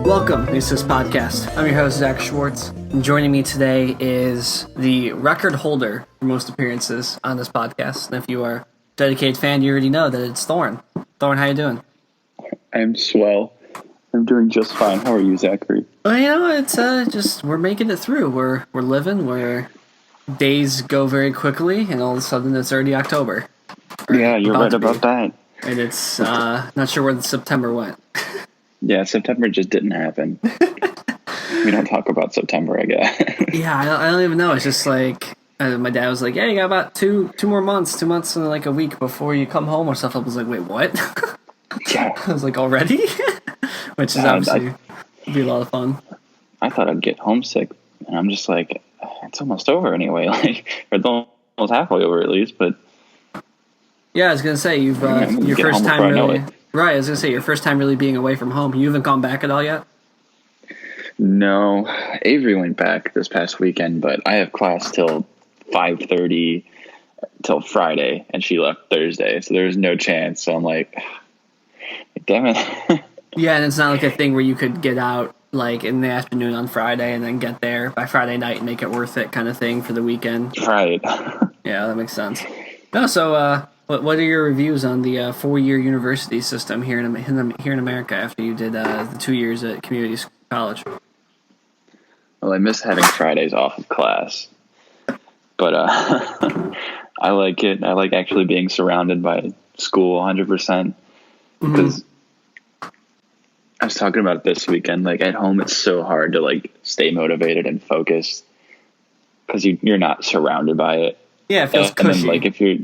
Welcome to this podcast. I'm your host, Zach Schwartz. And joining me today is the record holder for most appearances on this podcast. And if you are a dedicated fan, you already know that it's Thorin. Thorin, how you doing? I'm swell. I'm doing just fine. How are you, Zachary? Well, it's just we're making it through. We're living. Where days go very quickly, and all of a sudden it's already October. Yeah, you're right about that. And it's not sure where the September went. Yeah, September just didn't happen. We don't talk about September, I guess. Yeah, I don't even know. It's just like my dad was like, "Yeah, you got about two more months, 2 months and like a week before you come home or stuff." I was like, "Wait, what?" Yeah, I was like, "Already?" Which is obviously be a lot of fun. I thought I'd get homesick, and I'm just like, it's almost over anyway. Like, or it's almost halfway over at least. But yeah, I was gonna say your first time really. Right, I was gonna say your first time really being away from home. You haven't gone back at all yet? No, Avery went back this past weekend, but I have class till 5:30 till Friday, and she left Thursday, so there's no chance. So I'm like, damn it. Yeah, and it's not like a thing where you could get out like in the afternoon on Friday and then get there by Friday night and make it worth it kind of thing for the weekend. Right. Yeah, that makes sense. No, so what are your reviews on the 4-year university system here in America after you did the 2 years at community college? Well, I miss having Fridays off of class, but I like it. I like actually being surrounded by school 100%, because I was talking about it this weekend. Like at home, it's so hard to like stay motivated and focused because you're not surrounded by it. Yeah, it feels cushy. And then, like if you're,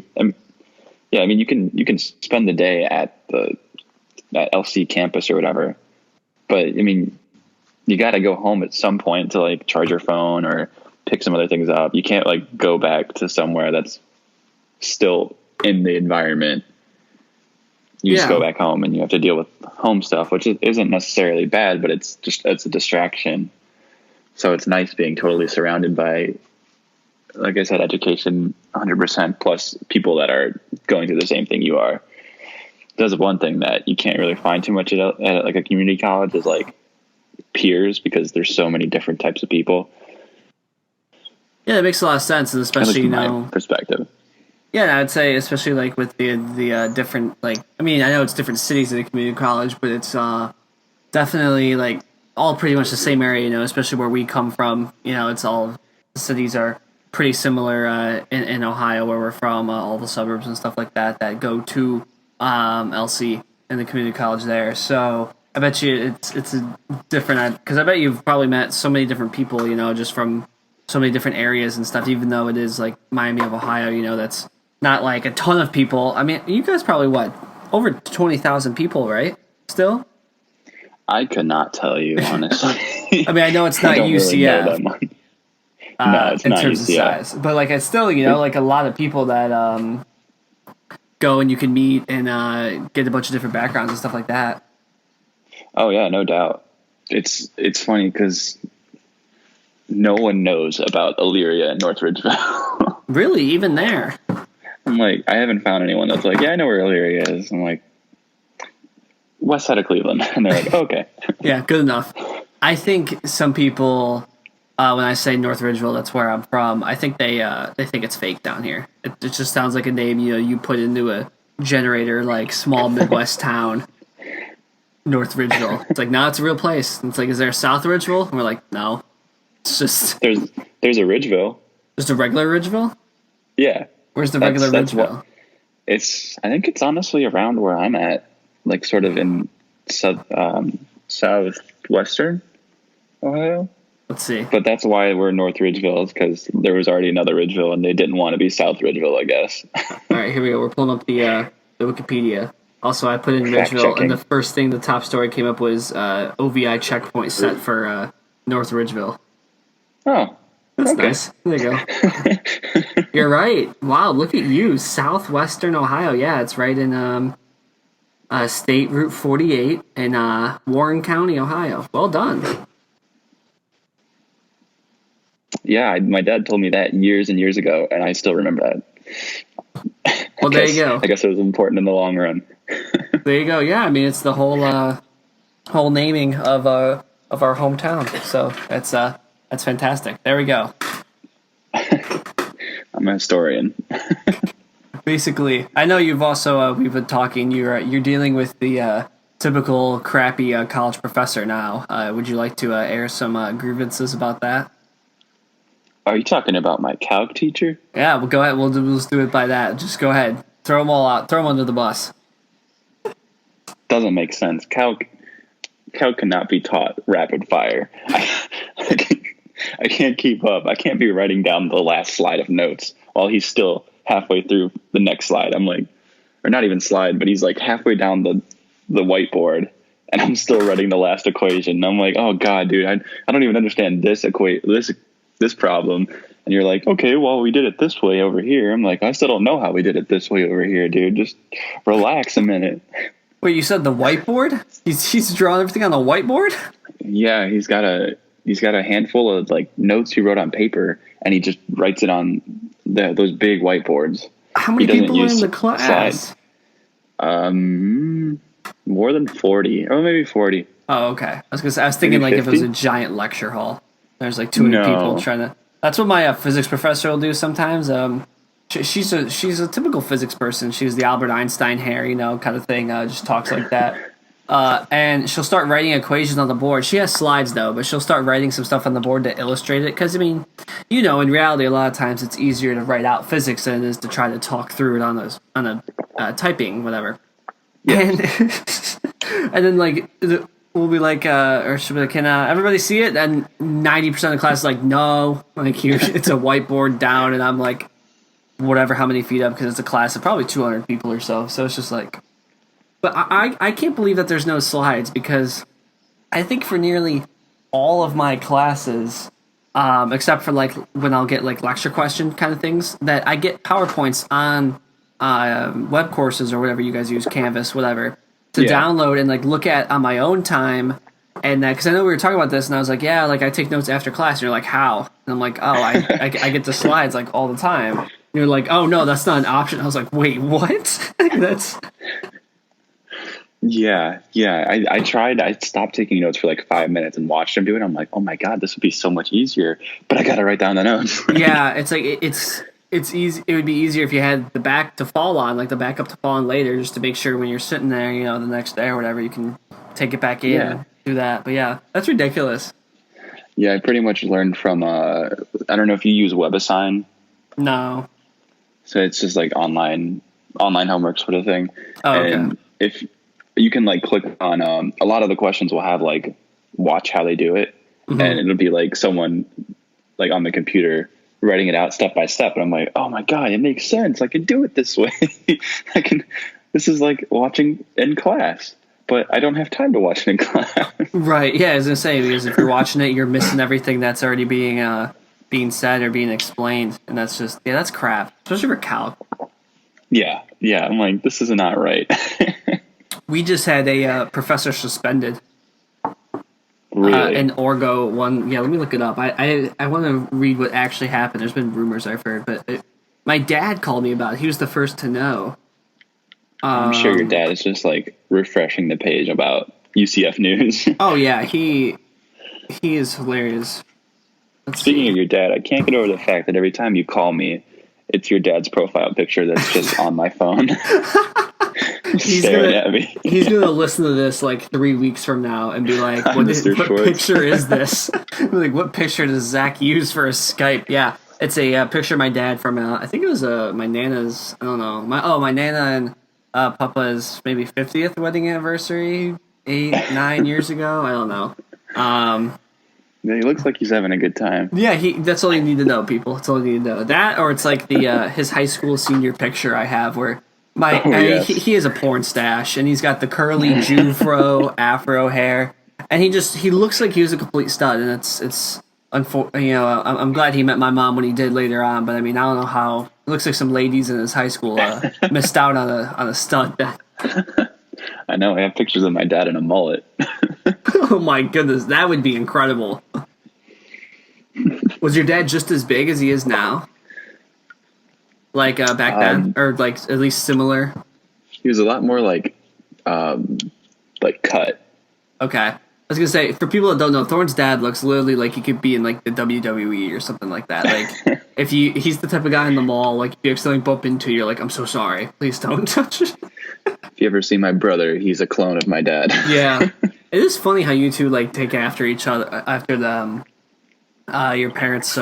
yeah, I mean you can spend the day at LC campus or whatever, but I mean you got to go home at some point to like charge your phone or pick some other things up. You can't like go back to somewhere that's still in the environment. You just go back home and you have to deal with home stuff, which isn't necessarily bad, but it's a distraction. So it's nice being totally surrounded by, like I said, education 100% plus people that are going through the same thing you are. That's one thing that you can't really find too much at like a community college is like peers, because there's so many different types of people. Yeah, it makes a lot of sense, and especially my perspective. Yeah, I'd say especially like with the different, like, I mean, I know it's different cities at a community college, but it's definitely like all pretty much the same area, you know, especially where we come from. You know, it's all the cities are pretty similar in Ohio where we're from, all the suburbs and stuff like that go to LC and the community college there. So I bet you it's a different, because I bet you've probably met so many different people, you know, just from so many different areas and stuff, even though it is like Miami of Ohio, you know, that's not like a ton of people. I mean, you guys probably, what, over 20,000 people, right? Still? I could not tell you, honestly. I mean, I know it's not UCF. Really no, it's in not terms UCF. of size. But like, it's still, you know, like a lot of people that go and you can meet and get a bunch of different backgrounds and stuff like that. Oh, yeah, no doubt. It's funny because no one knows about Elyria and North Ridgeville. Really? Even there? I'm like, I haven't found anyone that's like, yeah, I know where Elyria is. I'm like, west side of Cleveland. And they're like, okay. Yeah, good enough. I think some people, when I say North Ridgeville, that's where I'm from, I think they think it's fake down here. It just sounds like a name, you know, you put into a generator, like small Midwest town. North Ridgeville. It's like, no, it's a real place. And it's like, is there a South Ridgeville? And we're like, no. It's just... There's a Ridgeville. There's a regular Ridgeville? Yeah. Where's the regular Ridgeville? I think it's honestly around where I'm at, like sort of in southwestern Ohio. Let's see. But that's why we're North Ridgeville, is because there was already another Ridgeville and they didn't want to be South Ridgeville, I guess. All right, here we go. We're pulling up the Wikipedia. Also, I put in Ridgeville, and the first thing the top story came up was OVI checkpoint set for North Ridgeville. Oh, that's nice. There you go. You're right. Wow, look at you, southwestern Ohio. Yeah, it's right in State Route 48 in Warren County, Ohio. Well done. Yeah, my dad told me that years and years ago, and I still remember that. Well, there you go. I guess it was important in the long run. There you go. Yeah, I mean, it's the whole naming of our hometown. So that's fantastic. There we go. I'm a historian. Basically, I know you've also we've been talking. You're dealing with the typical crappy college professor now. Would you like to air some grievances about that? Are you talking about my calc teacher? Yeah, well, go ahead. We'll just do it by that. Just go ahead. Throw them all out. Throw them under the bus. Doesn't make sense. Calc cannot be taught rapid fire. I can't keep up. I can't be writing down the last slide of notes while he's still halfway through the next slide. I'm like, or not even slide, but he's like halfway down the whiteboard, and I'm still writing the last equation. I'm like, oh god, dude, I don't even understand this problem. And you're like, okay, well, we did it this way over here. I'm like, I still don't know how we did it this way over here, dude. Just relax a minute. Wait, you said the whiteboard? He's drawing everything on the whiteboard? Yeah, he's got a handful of like notes he wrote on paper, and he just writes it on those big whiteboards. How many people are in the class? More than 40, or maybe 40. Oh, okay. I was thinking Maybe like 50? if it was a giant lecture hall. There's like 200 people trying to. That's what my physics professor will do sometimes. She's a typical physics person. She's the Albert Einstein hair, kind of thing. Just talks like that. And she'll start writing equations on the board. She has slides though, but she'll start writing some stuff on the board to illustrate it. Because I mean, in reality, a lot of times it's easier to write out physics than it is to try to talk through it on a typing whatever. Yeah. And then like we'll be like, or she'll be like, can everybody see it? And 90% of the class is like, no. Like here, it's a whiteboard down, and I'm like, whatever, how many feet up? Because it's a class of probably 200 people or so. So it's just like. But I can't believe that there's no slides, because I think for nearly all of my classes, except for like when I'll get like lecture question kind of things, that I get PowerPoints on web courses or whatever you guys use, Canvas, whatever, to download and like look at on my own time. And because I know we were talking about this, and I was like, yeah, like I take notes after class. And you're like, how? And I'm like, oh, I get the slides like all the time. And you're like, oh no, that's not an option. I was like, wait, what? That's. Yeah. I tried. I stopped taking notes for like 5 minutes and watched him do it. I'm like, oh my god, this would be so much easier. But I gotta write down the notes. Yeah, it's like it's easy. It would be easier if you had the back to fall on, like the backup to fall on later, just to make sure when you're sitting there, the next day or whatever, you can take it back in and do that. But yeah, that's ridiculous. Yeah, I pretty much learned from. I don't know if you use WebAssign. No. So it's just like online homework sort of thing. Oh, okay. And if you can like click on a lot of the questions will have like watch how they do it, and it'll be like someone like on the computer writing it out step by step, and I'm like, oh my god, it makes sense. I can do it this way. This is like watching in class, but I don't have time to watch it in class. Right. Yeah, I was gonna say, because if you're watching it, you're missing everything that's already being said or being explained, and that's just that's crap, especially for calc. Yeah. I'm like, this is not right. We just had a professor suspended. Really? An Orgo one. Yeah, let me look it up. I want to read what actually happened. There's been rumors I've heard, but my dad called me about it. He was the first to know. I'm sure your dad is just like refreshing the page about UCF news. Oh yeah, he is hilarious. Speaking of your dad, I can't get over the fact that every time you call me, it's your dad's profile picture that's just on my phone. Staring at me. He's going to listen to this like 3 weeks from now and be like, what picture is this? Like, what picture does Zach use for a Skype? Yeah, it's a picture of my dad from, I think it was my Nana's, I don't know. My Nana and Papa's maybe 50th wedding anniversary, 9 years ago. I don't know. Yeah, he looks like he's having a good time. Yeah, that's all you need to know, people. That's all you need to know. That, or it's like the his high school senior picture I have where he has a porn stash, and he's got the curly Jufro afro hair, and he looks like he was a complete stud, and it's I'm glad he met my mom when he did later on, but I mean, I don't know how it looks like some ladies in his high school missed out on a stud. I know, I have pictures of my dad in a mullet. Oh my goodness, that would be incredible. Was your dad just as big as he is now? like back then, or like at least similar? He was a lot more cut. Okay. I was gonna say, for people that don't know, Thorne's dad looks literally like he could be in like the WWE or something like that. Like, he's the type of guy in the mall. Like, if you accidentally bump into, you're like, I'm so sorry, please don't touch it. If you ever see my brother, he's a clone of my dad. Yeah, it is funny how you two like take after each other, after the your parents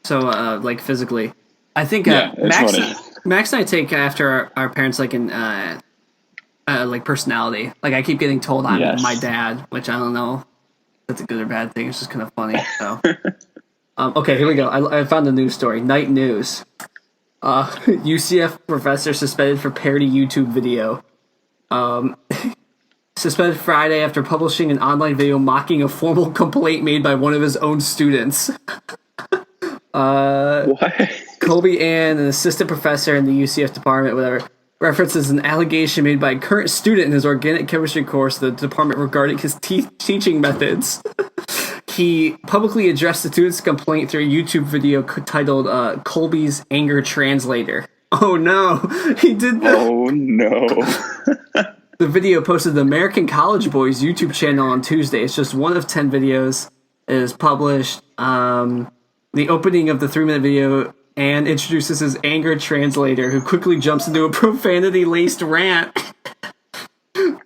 like physically. I think Max and I take after our parents like in like personality. Like, I keep getting told I'm my dad, which I don't know if that's a good or bad thing. It's just kind of funny. So, okay, here we go. I found a news story. Night news. UCF professor suspended for parody YouTube video. Suspended Friday after publishing an online video mocking a formal complaint made by one of his own students. What? Colby Ann, an assistant professor in the UCF department, whatever, references an allegation made by a current student in his organic chemistry course in the department regarding his teaching methods. He publicly addressed the student's complaint through a YouTube video titled Colby's Anger Translator. Oh no, he did that. Oh no. The video posted to the American College Boys YouTube channel on Tuesday. It's just one of 10 videos. It is published. The opening of the 3-minute video and introduces his anger translator, who quickly jumps into a profanity-laced rant.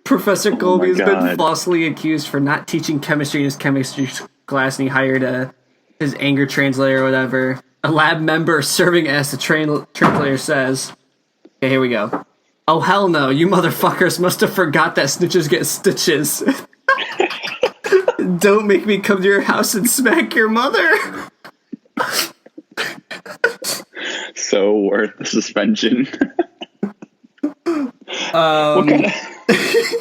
Professor Colby has been falsely accused for not teaching chemistry in his chemistry class, and he hired his anger translator or whatever. A lab member serving as the translator says, okay, here we go. Oh, hell no, you motherfuckers must have forgot that snitches get stitches. Don't make me come to your house and smack your mother. So worth the suspension. What kind of,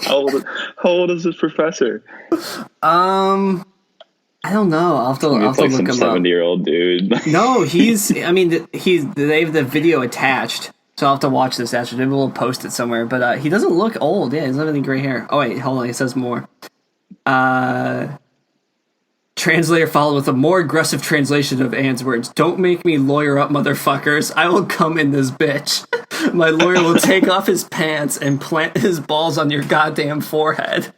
how old is this professor? I don't know. I'll have to look him up. 70-year-old dude. No, they have the video attached, so I'll have to watch this after. Maybe we'll post it somewhere. But he doesn't look old. Yeah, he doesn't have any gray hair. Oh wait, hold on. He says more. Translator followed with a more aggressive translation of Ann's words. Don't make me lawyer up, motherfuckers. I will come in this bitch. My lawyer will take off his pants and plant his balls on your goddamn forehead.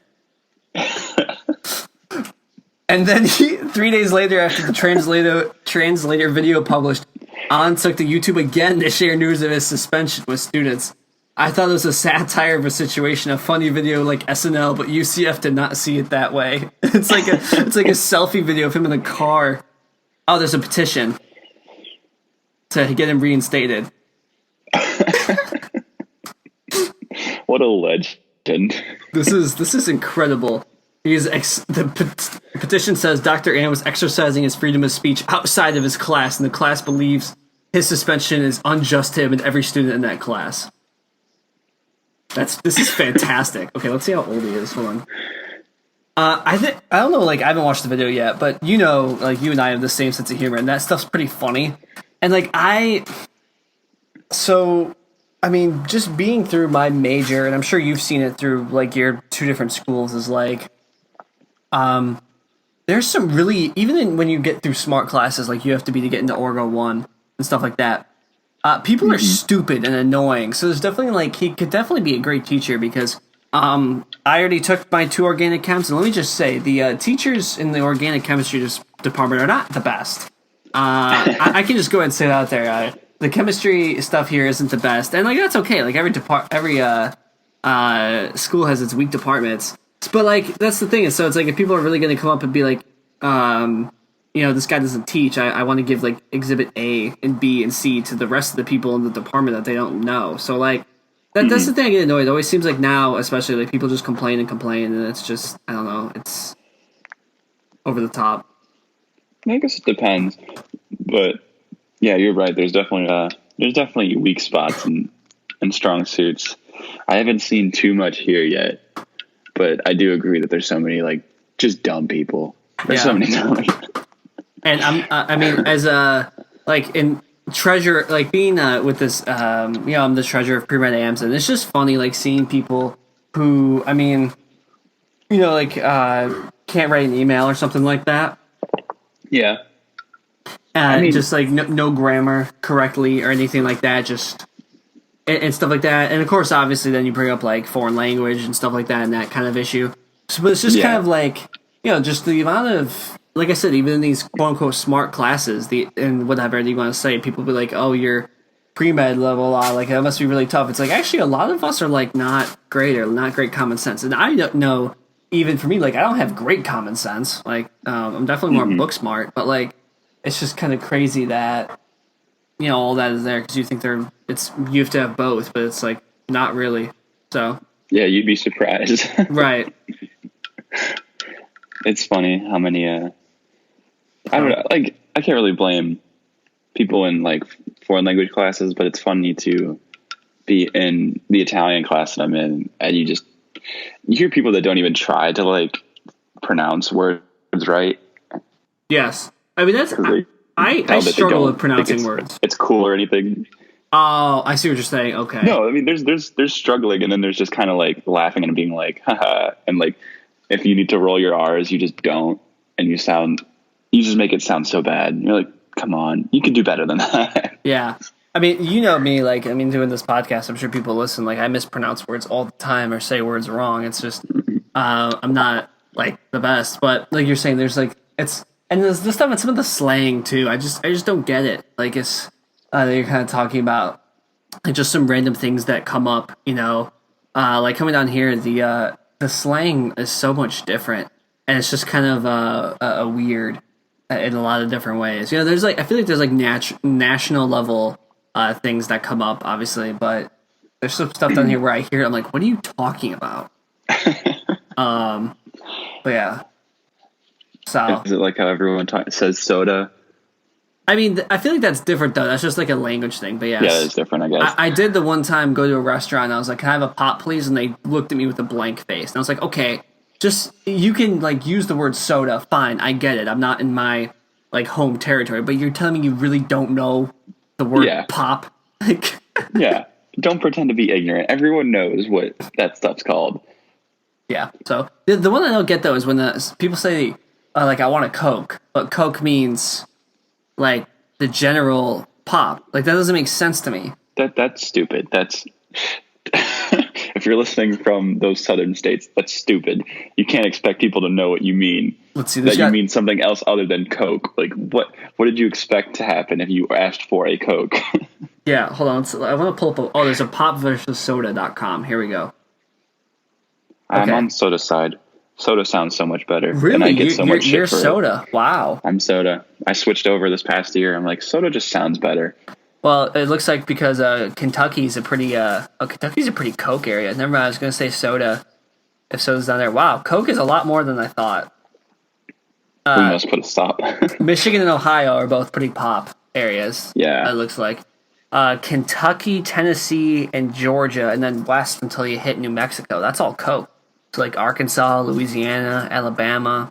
And then 3 days later, after the translator video published, An took to YouTube again to share news of his suspension with students. I thought it was a satire of a situation, a funny video like SNL, but UCF did not see it that way. It's like a selfie video of him in a car. Oh, there's a petition to get him reinstated. What a legend! This is incredible. The petition says Dr. Ann was exercising his freedom of speech outside of his class, and the class believes his suspension is unjust to him and every student in that class. This is fantastic. Okay, let's see how old he is. Hold on. I don't know. Like, I haven't watched the video yet, but you know, like, you and I have the same sense of humor, and that stuff's pretty funny. And like, I mean, just being through my major, and I'm sure you've seen it through like your 2 different schools, is like, there's some really, when you get through smart classes, like you have to be to get into Orgo 1 and stuff like that. People are stupid and annoying, so there's definitely like, he could definitely be a great teacher, because I already took my 2 organic chems, and let me just say, the teachers in the organic chemistry department are not the best. I can just go ahead and say it out there. The chemistry stuff here isn't the best, and like, that's okay. Like, every school has its weak departments, but like, that's the thing. And so it's like, if people are really going to come up and be like, this guy doesn't teach, I want to give like exhibit A and B and C to the rest of the people in the department that they don't know. So like, that's the thing I get annoyed. It always seems like now, especially, like, people just complain, and it's just, I don't know, it's over the top. I guess it depends, but yeah, you're right. There's definitely weak spots and strong suits. I haven't seen too much here yet, but I do agree that there's so many like just dumb people. There's so many dumb people. And I mean, as like in treasure, like being with this, I'm the treasurer of pre-med AMS, and it's just funny, like, seeing people who, I mean, like can't write an email or something like that. Yeah. I mean, just like no grammar correctly or anything like that. Just and stuff like that. And of course, obviously, then you bring up like foreign language and stuff like that, and that kind of issue. So, but it's just kind yeah, of like just the amount of, like I said, even in these quote unquote smart classes, and whatever you want to say, people be like, oh, you're pre-med level, like that must be really tough. It's like actually a lot of us are like not great or not great common sense, and I don't know. Even for me, like I don't have great common sense. Like I'm definitely more book smart, but like it's just kind of crazy that all that is there because you think you have to have both, but it's like not really. So yeah, you'd be surprised. right. It's funny how many. I don't know. Like I can't really blame people in like foreign language classes, but it's funny to be in the Italian class that I'm in, and you hear people that don't even try to like pronounce words right. Yes, I mean that's I struggle with pronouncing words. It's cool or anything. Oh, I see what you're saying. Okay. No, I mean there's struggling, and then there's just kind of like laughing and being like, haha, and like if you need to roll your R's, you just don't, and you just make it sound so bad. You're like, come on, you can do better than that. Yeah. I mean, you know me, like, I mean, doing this podcast, I'm sure people listen, like, I mispronounce words all the time or say words wrong. It's just, I'm not, like, the best. But, like you're saying, there's, like, and there's the stuff and some of the slang, too. I just don't get it. Like, it's, you're kind of talking about, like, just some random things that come up, like, coming down here, the slang is so much different. And it's just kind of, a weird in a lot of different ways. There's, like, I feel like there's, like, national level things that come up, obviously, but there's some stuff down here where I hear it, I'm like, what are you talking about? But yeah. So is it like how everyone says soda? I mean, I feel like that's different though. That's just like a language thing. But yes. Yeah, it's different, I guess. I did the one time go to a restaurant and I was like, can I have a pop, please? And they looked at me with a blank face. And I was like, okay, just you can like use the word soda. Fine, I get it. I'm not in my like home territory, but you're telling me you really don't know the word pop. Yeah. Don't pretend to be ignorant. Everyone knows what that stuff's called. Yeah. So the one I don't get though is when people say like I want a Coke, but Coke means like the general pop. Like that doesn't make sense to me. That's stupid. That's if you're listening from those southern states, that's stupid. You can't expect people to know what you mean. Let's see. You mean something else other than Coke. Like what did you expect to happen if you asked for a Coke? Yeah, hold on. I want to pull up. There's a popversussoda.com. Here we go. Okay. I'm on soda side. Soda sounds so much better. Really? And I get so much shit you're for soda. It. Wow. I'm soda. I switched over this past year. I'm like, soda just sounds better. Well, it looks like because Kentucky's a pretty Coke area. Never mind, I was going to say soda. If soda's down there. Wow, Coke is a lot more than I thought. We must put a stop. Michigan and Ohio are both pretty pop areas. Yeah. It looks like. Kentucky, Tennessee, and Georgia, and then west until you hit New Mexico. That's all Coke. So like Arkansas, Louisiana, Alabama.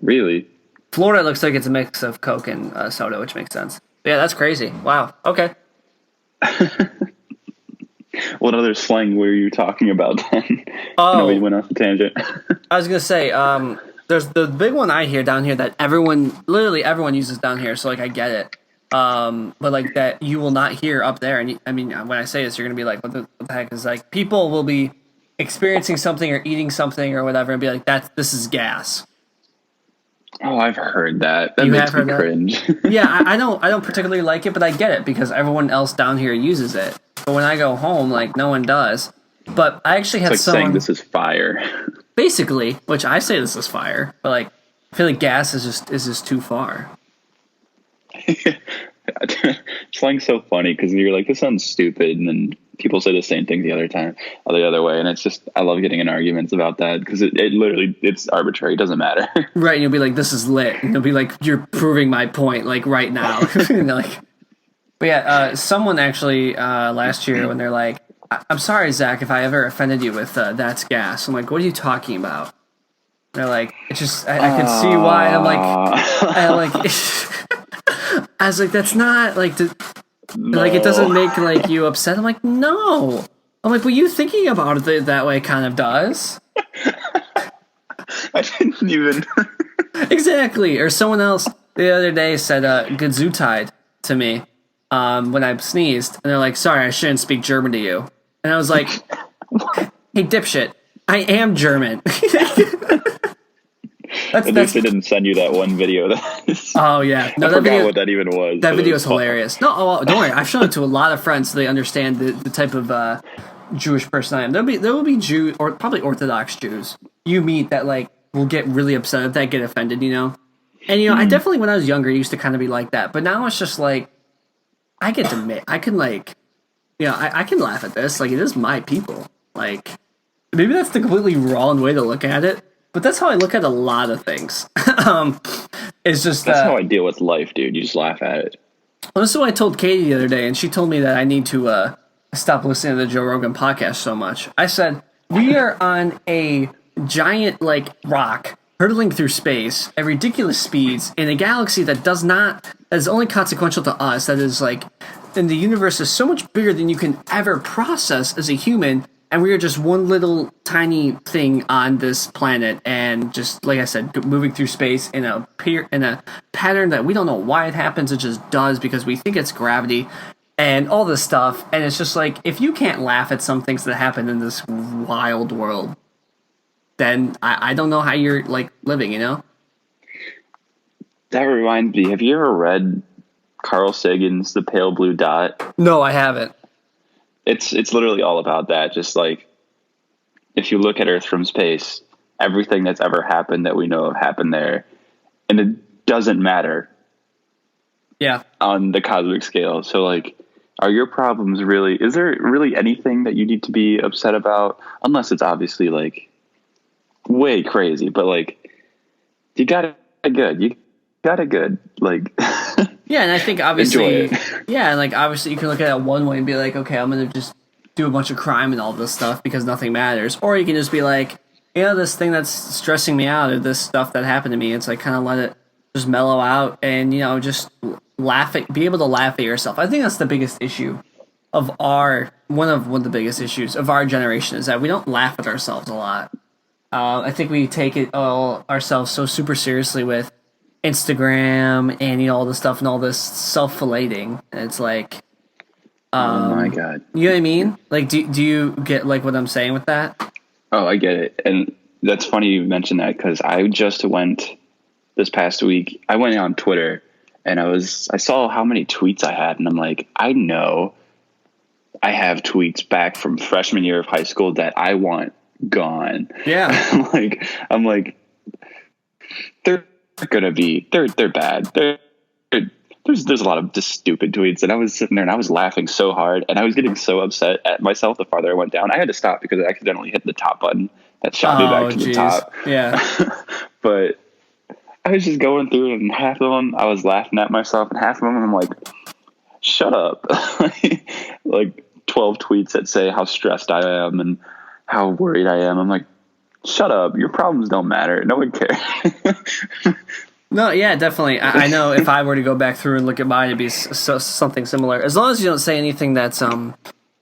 Really? Florida looks like it's a mix of Coke and soda, which makes sense. Yeah, that's crazy. Wow. Okay. What other slang were you talking about then? Oh, we went off a tangent. I was gonna say, there's the big one I hear down here that literally everyone uses down here. So like I get it. But like that you will not hear up there. And I mean, when I say this, you're gonna be like, what the heck is like? People will be experiencing something or eating something or whatever, and be like, this is gas. Oh, I've heard that. That makes me cringe. Yeah, I don't particularly like it, but I get it because everyone else down here uses it. But when I go home, like no one does. But I actually had someone saying this is fire. Basically, which I say this is fire, but like I feel like gas is just too far. Slang's so funny because you're like, this sounds stupid, and then people say the same thing the other way, and it's just I love getting in arguments about that because it literally it's arbitrary, it doesn't matter. Right, and you'll be like, this is lit, and you'll be like, you're proving my point like right now. Like, but yeah, someone actually last year when they're like, I'm sorry, Zach, if I ever offended you with that's gas. I'm like, what are you talking about? And they're like, it's just I can see why. And I'm like, I was like, that's not like no. Like it doesn't make like you upset. I'm like, no. I'm like, well, you thinking about it that way kind of does. I didn't even exactly. Or someone else. the other day said Gesundheit to me when I sneezed, and they're like, "Sorry, I shouldn't speak German to you." And I was like, "Hey, dipshit, I am German." At least they didn't send you that one video. Oh yeah, no, I forgot what that even was. That video is hilarious. No, don't worry. I've shown it to a lot of friends so they understand the type of Jewish person I am. There will be Jew or probably Orthodox Jews you meet that like will get really upset if that, get offended, you know. And I definitely when I was younger used to kind of be like that, but now it's just like I get to admit I can like I can laugh at this, like it is my people. Like maybe that's the completely wrong way to look at it, but that's how I look at a lot of things. It's just that's how I deal with life, dude. You just laugh at it. Well, this is what I told Katie the other day, and she told me that I need to stop listening to the Joe Rogan podcast so much. I said, we are on a giant, like, rock hurtling through space at ridiculous speeds in a galaxy that is only consequential to us, that is, like, and the universe is so much bigger than you can ever process as a human, and we are just one little tiny thing on this planet, and just, like I said, moving through space in a pattern that we don't know why it happens, it just does because we think it's gravity, and all this stuff, and it's just like, if you can't laugh at some things that happen in this wild world, then I don't know how you're, like, living, you know? That reminds me, have you ever read Carl Sagan's The Pale Blue Dot? No, I haven't. It's literally all about that. Just like, if you look at Earth from space, everything that's ever happened that we know of happened there, and it doesn't matter. Yeah. On the cosmic scale. So like, are your problems is there really anything that you need to be upset about? Unless it's obviously like way crazy, but like you got it good. Like, yeah. And I think obviously, yeah. And like, obviously you can look at it one way and be like, okay, I'm going to just do a bunch of crime and all this stuff because nothing matters. Or you can just be like, this thing that's stressing me out or this stuff that happened to me, it's like kind of let it just mellow out and, just be able to laugh at yourself. I think that's the biggest issue of one of the biggest issues of our generation is that we don't laugh at ourselves a lot. I think we take it all ourselves so super seriously with Instagram and all this stuff and all this self-filleting. And it's like, oh my God. You know what I mean? Like, do you get like what I'm saying with that? Oh, I get it. And that's funny you mentioned that because I just went this past week. I went on Twitter and I saw how many tweets I had, and I'm like, I know I have tweets back from freshman year of high school that I want gone. Yeah. I'm like, they're bad. There's a lot of just stupid tweets, and I was sitting there and I was laughing so hard, and I was getting so upset at myself the farther I went down. I had to stop because I accidentally hit the top button that shot me back to the top. Yeah. But I was just going through it, and half of them I was laughing at myself, and half of them I'm like, shut up. Like 12 tweets that say how stressed I am and how worried I am. I'm like, shut up. Your problems don't matter. No one cares. No, yeah, definitely. I know if I were to go back through and look at mine, it'd be something similar. As long as you don't say anything that's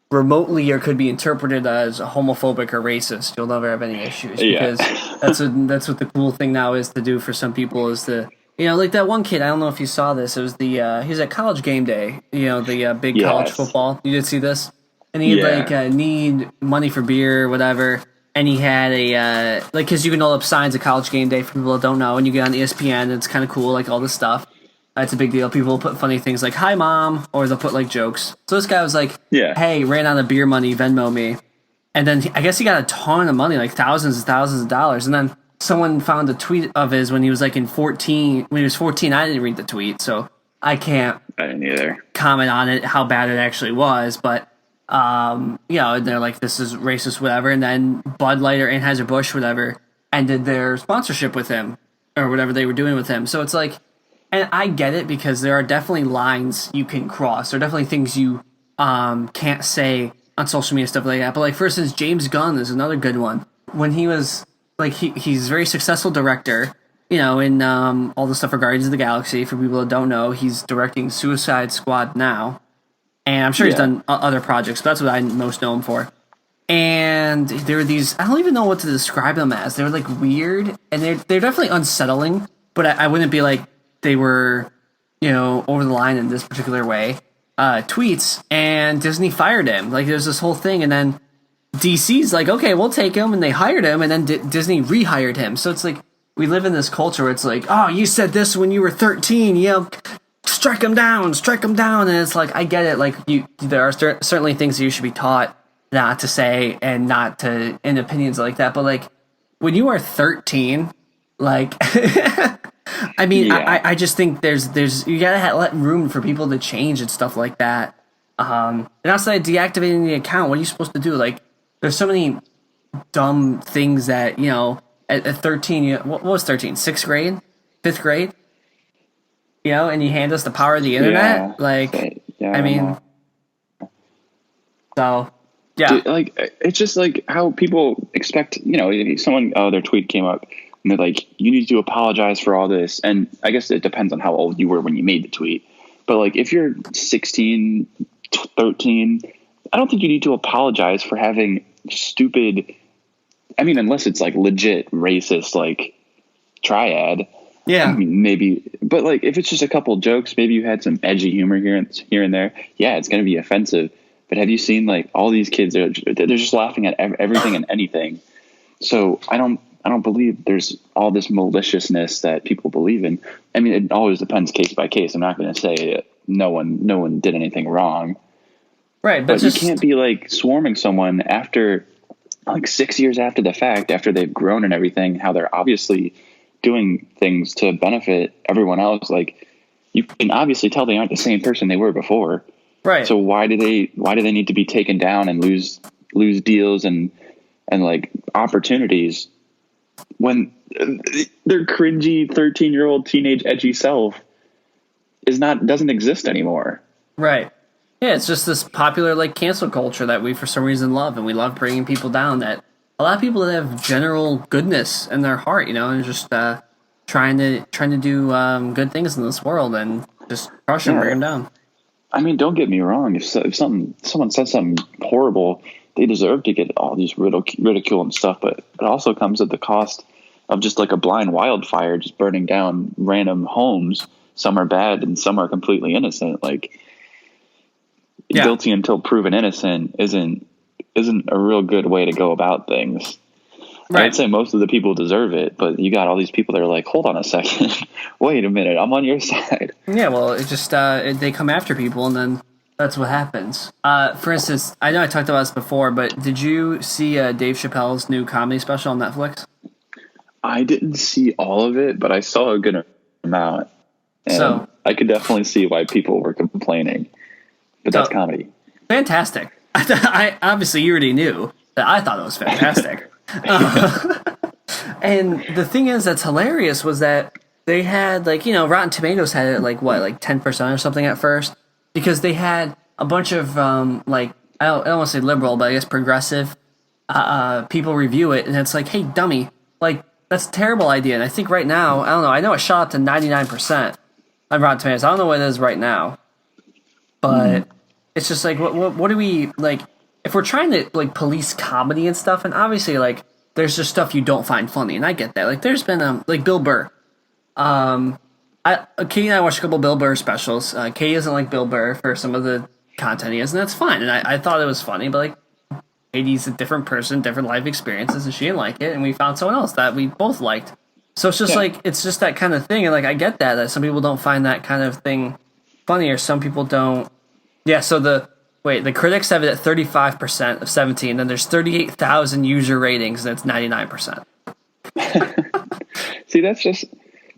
remotely or could be interpreted as homophobic or racist, you'll never have any issues. Because that's what the cool thing now is to do for some people is to, like that one kid, I don't know if you saw this, it was he was at College Game Day, the big college football. You did see this? And he had need money for beer or whatever. And he had a, because you can hold up signs at College Game Day for people that don't know, and you get on ESPN, and it's kind of cool, like all this stuff. It's a big deal. People will put funny things like, hi, Mom, or they'll put like jokes. So this guy was like, hey, ran out of beer money, Venmo me. And then I guess he got a ton of money, like thousands and thousands of dollars. And then someone found a tweet of his when he was like when he was 14. I didn't read the tweet, so I didn't either comment on it, how bad it actually was, but they're like, this is racist, whatever. And then Bud Light or Anheuser-Busch, whatever, ended their sponsorship with him or whatever they were doing with him. So it's like, and I get it because there are definitely lines you can cross. There are definitely things you can't say on social media, stuff like that. But like, for instance, James Gunn is another good one. When he was like, he's a very successful director, in all the stuff for Guardians of the Galaxy. For people that don't know, he's directing Suicide Squad now. And I'm sure he's done other projects, but that's what I most know him for. And there were these, I don't even know what to describe them as. They were like weird, and they're definitely unsettling, but I wouldn't be like, they were, you know, over the line in this particular way, tweets, and Disney fired him. Like, there's this whole thing, and then DC's like, okay, we'll take him, and they hired him, and then Disney rehired him. So it's like, we live in this culture where it's like, oh, you said this when you were 13, you know, strike him down, and it's like, I get it, like, there are certainly things that you should be taught not to say and not to, in opinions like that, but like, when you are 13, like, I mean, Yeah. I just think there's you gotta let room for people to change and stuff like that. And outside deactivating the account, what are you supposed to do? Like, there's so many dumb things that, you know, at 13, what was 13? Sixth grade, fifth grade, you know, and you hand us the power of the internet. Yeah. Like, Yeah, I mean, so yeah, Dude, like, it's just like how people expect, you know, someone, their tweet came up and they're like, you need to apologize for all this. And I guess it depends on how old you were when you made the tweet. But like, if you're 16, 13, I don't think you need to apologize for having stupid, I mean, unless it's like legit racist, like triad. yeah, I mean, maybe, but like, if it's just a couple jokes, maybe you had some edgy humor here and there. Yeah, it's going to be offensive. But have you seen like all these kids? They're just laughing at everything and anything. So I don't believe there's all this maliciousness that people believe in. I mean, it always depends case by case. I'm not going to say no one did anything wrong. right. But you can't be like swarming someone after like 6 years after the fact, after they've grown and everything, how they're obviously doing things to benefit everyone else. Like, you can obviously tell they aren't the same person they were before. right. So why do they need to be taken down and lose deals and like opportunities when their cringy 13-year-old teenage edgy self doesn't exist anymore? Right. Yeah, it's just this popular like cancel culture that we for some reason love, and we love bringing people down. That a lot of people that have general goodness in their heart, you know, and just trying to do good things in this world, and just crush them, bring them down. I mean, don't get me wrong. If someone says something horrible, they deserve to get all these ridicule and stuff. But it also comes at the cost of just like a blind wildfire, just burning down random homes. Some are bad and some are completely innocent. Like, guilty until proven innocent isn't a real good way to go about things. Right. I'd say most of the people deserve it, but you got all these people that are like, hold on a second, wait a minute, I'm on your side. Yeah, well, it just they come after people, and then that's what happens. For instance, I know I talked about this before, but did you see Dave Chappelle's new comedy special on Netflix? I didn't see all of it, but I saw a good amount, and so I could definitely see why people were complaining. But that's comedy. Fantastic. I obviously you already knew that I thought it was fantastic. And the thing is that's hilarious was that they had like, you know, Rotten Tomatoes had it like what, like 10% or something at first, because they had a bunch of like I don't want to say liberal, but I guess progressive people review it, and it's like, hey, dummy, like that's a terrible idea. And I think right now, I don't know, I know it shot up to 99% on Rotten Tomatoes. I don't know what it is right now, but it's just like what do we like if we're trying to like police comedy and stuff, and obviously like there's just stuff you don't find funny, and I get that. Like there's been like Bill Burr. Katie and I watched a couple Bill Burr specials. Katie doesn't like Bill Burr for some of the content he has, and that's fine. And I thought it was funny, but like Katie's a different person, different life experiences, and she didn't like it, and we found someone else that we both liked. So it's just like it's just that kind of thing, and like I get that some people don't find that kind of thing funny, or some people don't. Yeah. So the critics have it at 35% of 17, then there's 38,000 user ratings, and it's 99%. See, that's just,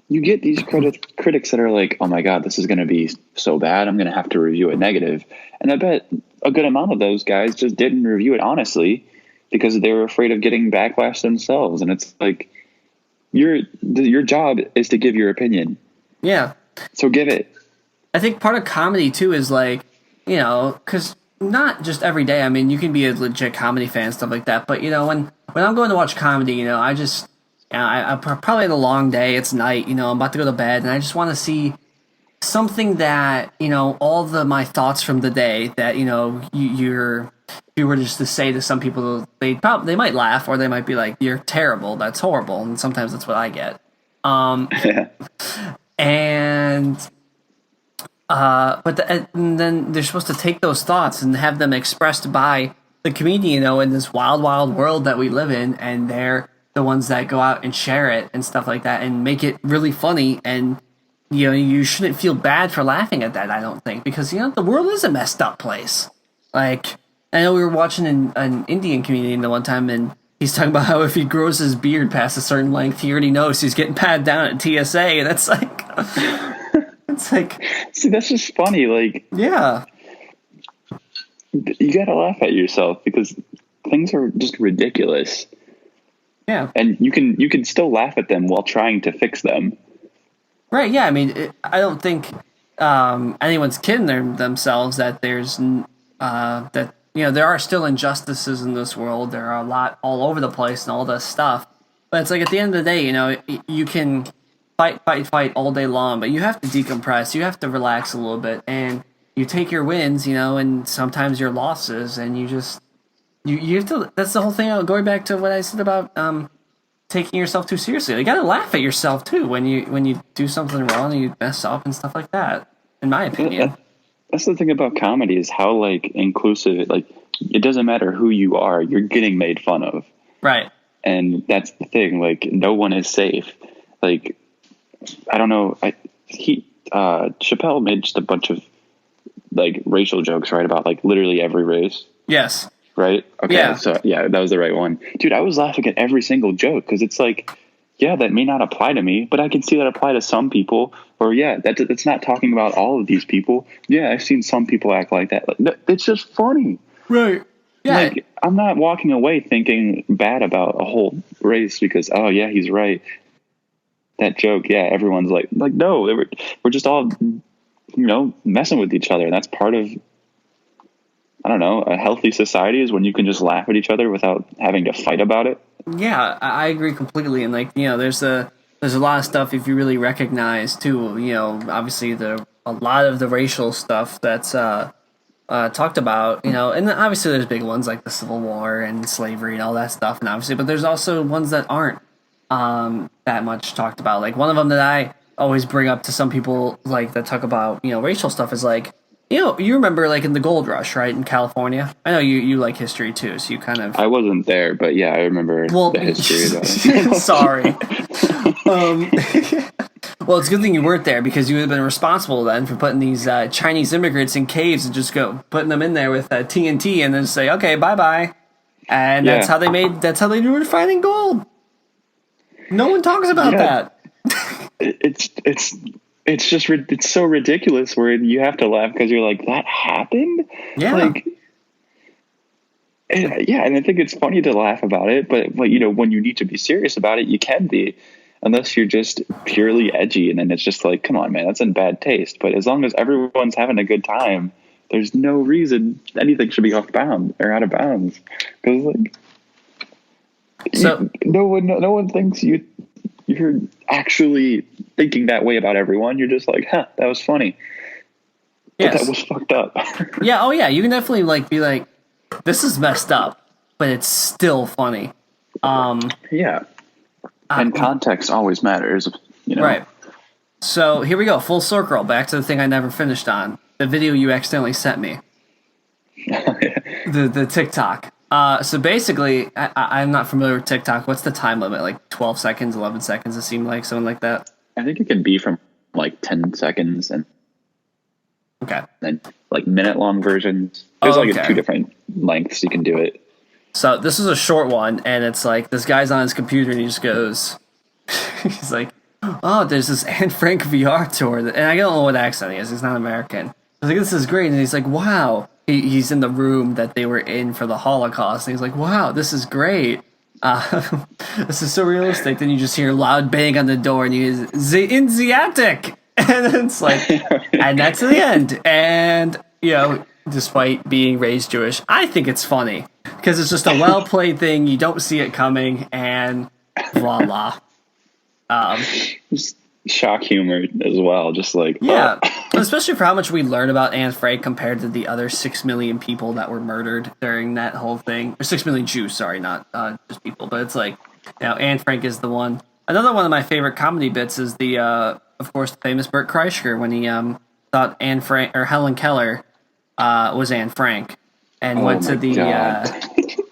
you get these critics that are like, oh my God, this is going to be so bad, I'm going to have to review it negative. And I bet a good amount of those guys just didn't review it honestly because they were afraid of getting backlash themselves. And it's like, your job is to give your opinion. Yeah. So give it. I think part of comedy too is like, you know, because not just every day. I mean, you can be a legit comedy fan and stuff like that. But, you know, when I'm going to watch comedy, you know, I just, I'm probably had a long day. It's night, you know, I'm about to go to bed, and I just want to see something that, you know, all my thoughts from the day that, you know, if you were just to say to some people, they might laugh, or they might be like, you're terrible, that's horrible. And sometimes that's what I get. and and then they're supposed to take those thoughts and have them expressed by the comedian, in this wild, wild world that we live in, and they're the ones that go out and share it and stuff like that, and make it really funny. And you shouldn't feel bad for laughing at that. I don't think, because the world is a messed up place. Like, I know we were watching an Indian comedian the one time, and he's talking about how if he grows his beard past a certain length, he already knows he's getting patted down at TSA, and it's like. It's like, see, that's just funny. Like, yeah, you gotta laugh at yourself because things are just ridiculous. Yeah, and you can still laugh at them while trying to fix them. Right? Yeah, I mean, I don't think anyone's kidding themselves that there's that there are still injustices in this world. There are a lot all over the place and all this stuff. But it's like at the end of the day, you can fight all day long, but you have to decompress. You have to relax a little bit, and you take your wins, and sometimes your losses, and you just you have to. That's the whole thing. Going back to what I said about taking yourself too seriously. You got to laugh at yourself too when you do something wrong and you mess up and stuff like that. In my opinion, that's the thing about comedy is how like inclusive. Like, it doesn't matter who you are, you're getting made fun of, right? And that's the thing. Like, no one is safe. Like, I don't know. Chappelle made just a bunch of like racial jokes, right? About like literally every race. Yes. Right. Okay. Yeah. So yeah, that was the right one, dude. I was laughing at every single joke because it's like, yeah, that may not apply to me, but I can see that apply to some people. Or yeah, that's not talking about all of these people. Yeah, I've seen some people act like that. Like, it's just funny. Right. Yeah. Like, I'm not walking away thinking bad about a whole race because, oh yeah, he's right. That joke, yeah, everyone's like no, we're just all, messing with each other. And that's part of, I don't know, a healthy society is when you can just laugh at each other without having to fight about it. Yeah, I agree completely. And there's a lot of stuff if you really recognize too. Obviously a lot of the racial stuff that's talked about. And obviously there's big ones like the Civil War and slavery and all that stuff. And obviously, but there's also ones that aren't that much talked about. Like one of them that I always bring up to some people like that talk about racial stuff is like you remember like in the gold rush, right, in California. I know you like history too, so you kind of. I wasn't there, but yeah, I remember the history about it. Sorry. Well, it's a good thing you weren't there because you would have been responsible then for putting these Chinese immigrants in caves and just putting them in there with TNT and then say, okay, bye bye, and yeah. That's how they were finding gold. No one talks about that. It's so ridiculous where you have to laugh because you're like, that happened? Yeah. Like, and I think it's funny to laugh about it, but when you need to be serious about it, you can be, unless you're just purely edgy, and then it's just like, come on, man, that's in bad taste. But as long as everyone's having a good time, there's no reason anything should be out of bounds. Because like, no one thinks you're actually thinking that way about everyone. You're just like, huh, that was funny. Yes. But that was fucked up. Yeah. Oh yeah. You can definitely be like, this is messed up, but it's still funny. Yeah. And context always matters, Right. So here we go. Full circle. Back to the thing I never finished on. The video you accidentally sent me. The TikTok. So basically, I'm not familiar with TikTok. What's the time limit? Like 12 seconds, 11 seconds, it seemed like, something like that? I think it can be from like 10 seconds and then like minute-long versions. There's two different lengths you can do it. So this is a short one, and it's like this guy's on his computer, and he just goes, he's like, oh, there's this Anne Frank VR tour. And I don't know what accent he is. He's not American. I was like, this is great. And he's like, wow. He's in the room that they were in for the Holocaust. And he's like, wow, this is great. This is so realistic. Then you just hear a loud bang on the door, and you hear, in the attic. And it's like, and that's the end. And, despite being raised Jewish, I think it's funny. Because it's just a well-played thing. You don't see it coming, and voila. Just shock humor as well. Just like, yeah. Especially for how much we learn about Anne Frank compared to the other 6 million people that were murdered during that whole thing. Or 6 million Jews, sorry, not just people. But it's like, Anne Frank is the one. Another one of my favorite comedy bits is the of course, the famous Bert Kreischer when he thought Anne Frank or Helen Keller was Anne Frank, and went to the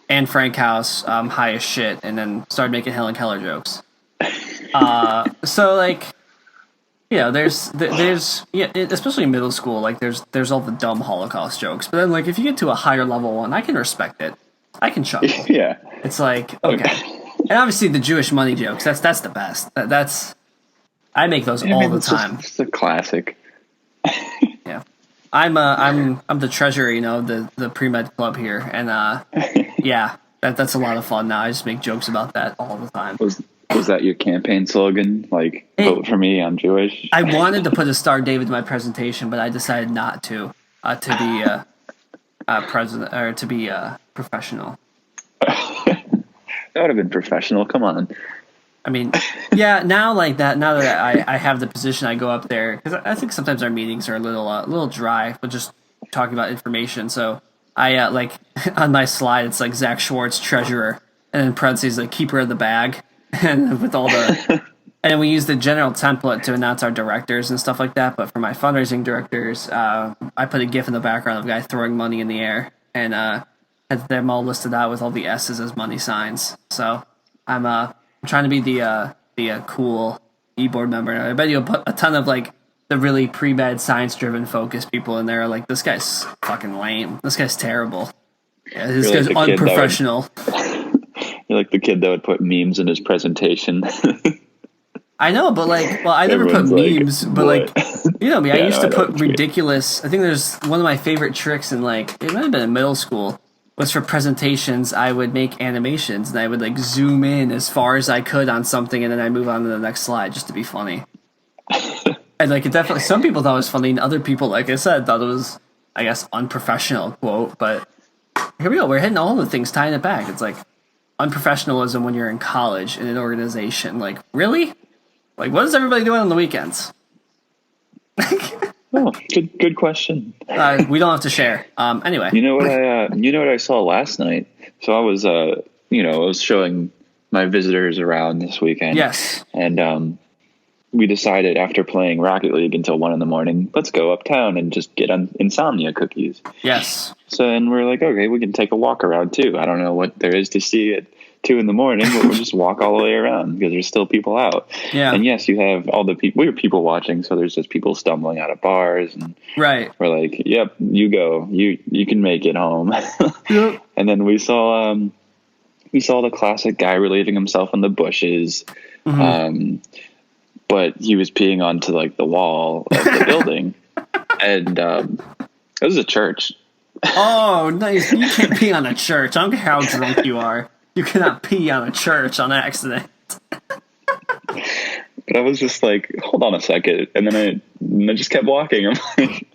Anne Frank house high as shit, and then started making Helen Keller jokes. So like, there's especially in middle school, like there's all the dumb Holocaust jokes, but then like if you get to a higher level one, I can respect it. I can chuckle. Yeah, it's like okay, and obviously the Jewish money jokes. That's the best. That's I make those all the time. It's a classic. Yeah, I'm the treasurer, the pre-med club here, and yeah, that's a lot of fun now. I just make jokes about that all the time. Was that your campaign slogan? Like, vote for me, I'm Jewish? I wanted to put a Star David in my presentation, but I decided not to be president or to be professional. That would have been professional. Come on. I mean, yeah. Now that I have the position, I go up there because I think sometimes our meetings are a little dry, but just talking about information. So I like on my slide, it's like Zach Schwartz, treasurer, and then parentheses like keeper of the bag. And with all the, and we use the general template to announce our directors and stuff like that. But for my fundraising directors, I put a GIF in the background of a guy throwing money in the air, and had them all listed out with all the S's as money signs. So I'm trying to be the cool e-board member. I bet you'll put a ton of like the really pre-med science-driven focused people in there. Like, this guy's fucking lame. This guy's terrible. Yeah, this guy's unprofessional. You're like the kid that would put memes in his presentation. I know, but like, well, I never put memes, but like, you know me, I used to put ridiculous. I think there's one of my favorite tricks in like, it might have been in middle school, was for presentations, I would make animations and I would like zoom in as far as I could on something and then I move on to the next slide just to be funny. And like, it definitely, some people thought it was funny and other people, like I said, thought it was, I guess, unprofessional quote, but here we go. We're hitting all the things, tying it back. It's like, unprofessionalism when you're in college in an organization. Like, really? Like, what is everybody doing on the weekends? Oh, good question. We don't have to share. Anyway, you know what I saw last night. So I was, I was showing my visitors around this weekend. Yes, and we decided after playing Rocket League until 1 a.m, let's go uptown and just get insomnia cookies. Yes. So and we're like, okay, we can take a walk around too. I don't know what there is to see at 2 a.m, but we'll just walk all the way around because there's still people out. Yeah. And yes, you have all the people. We were people watching, so there's just people stumbling out of bars, and right. We're like, yep, you go, you can make it home. Yep. And then we saw the classic guy relieving himself in the bushes. Mm-hmm. But he was peeing onto like the wall of the building, and it was a church. Oh, nice! You can't pee on a church. I don't care how drunk you are. You cannot pee on a church on accident. But I was just like, hold on a second, and then I just kept walking. I'm like,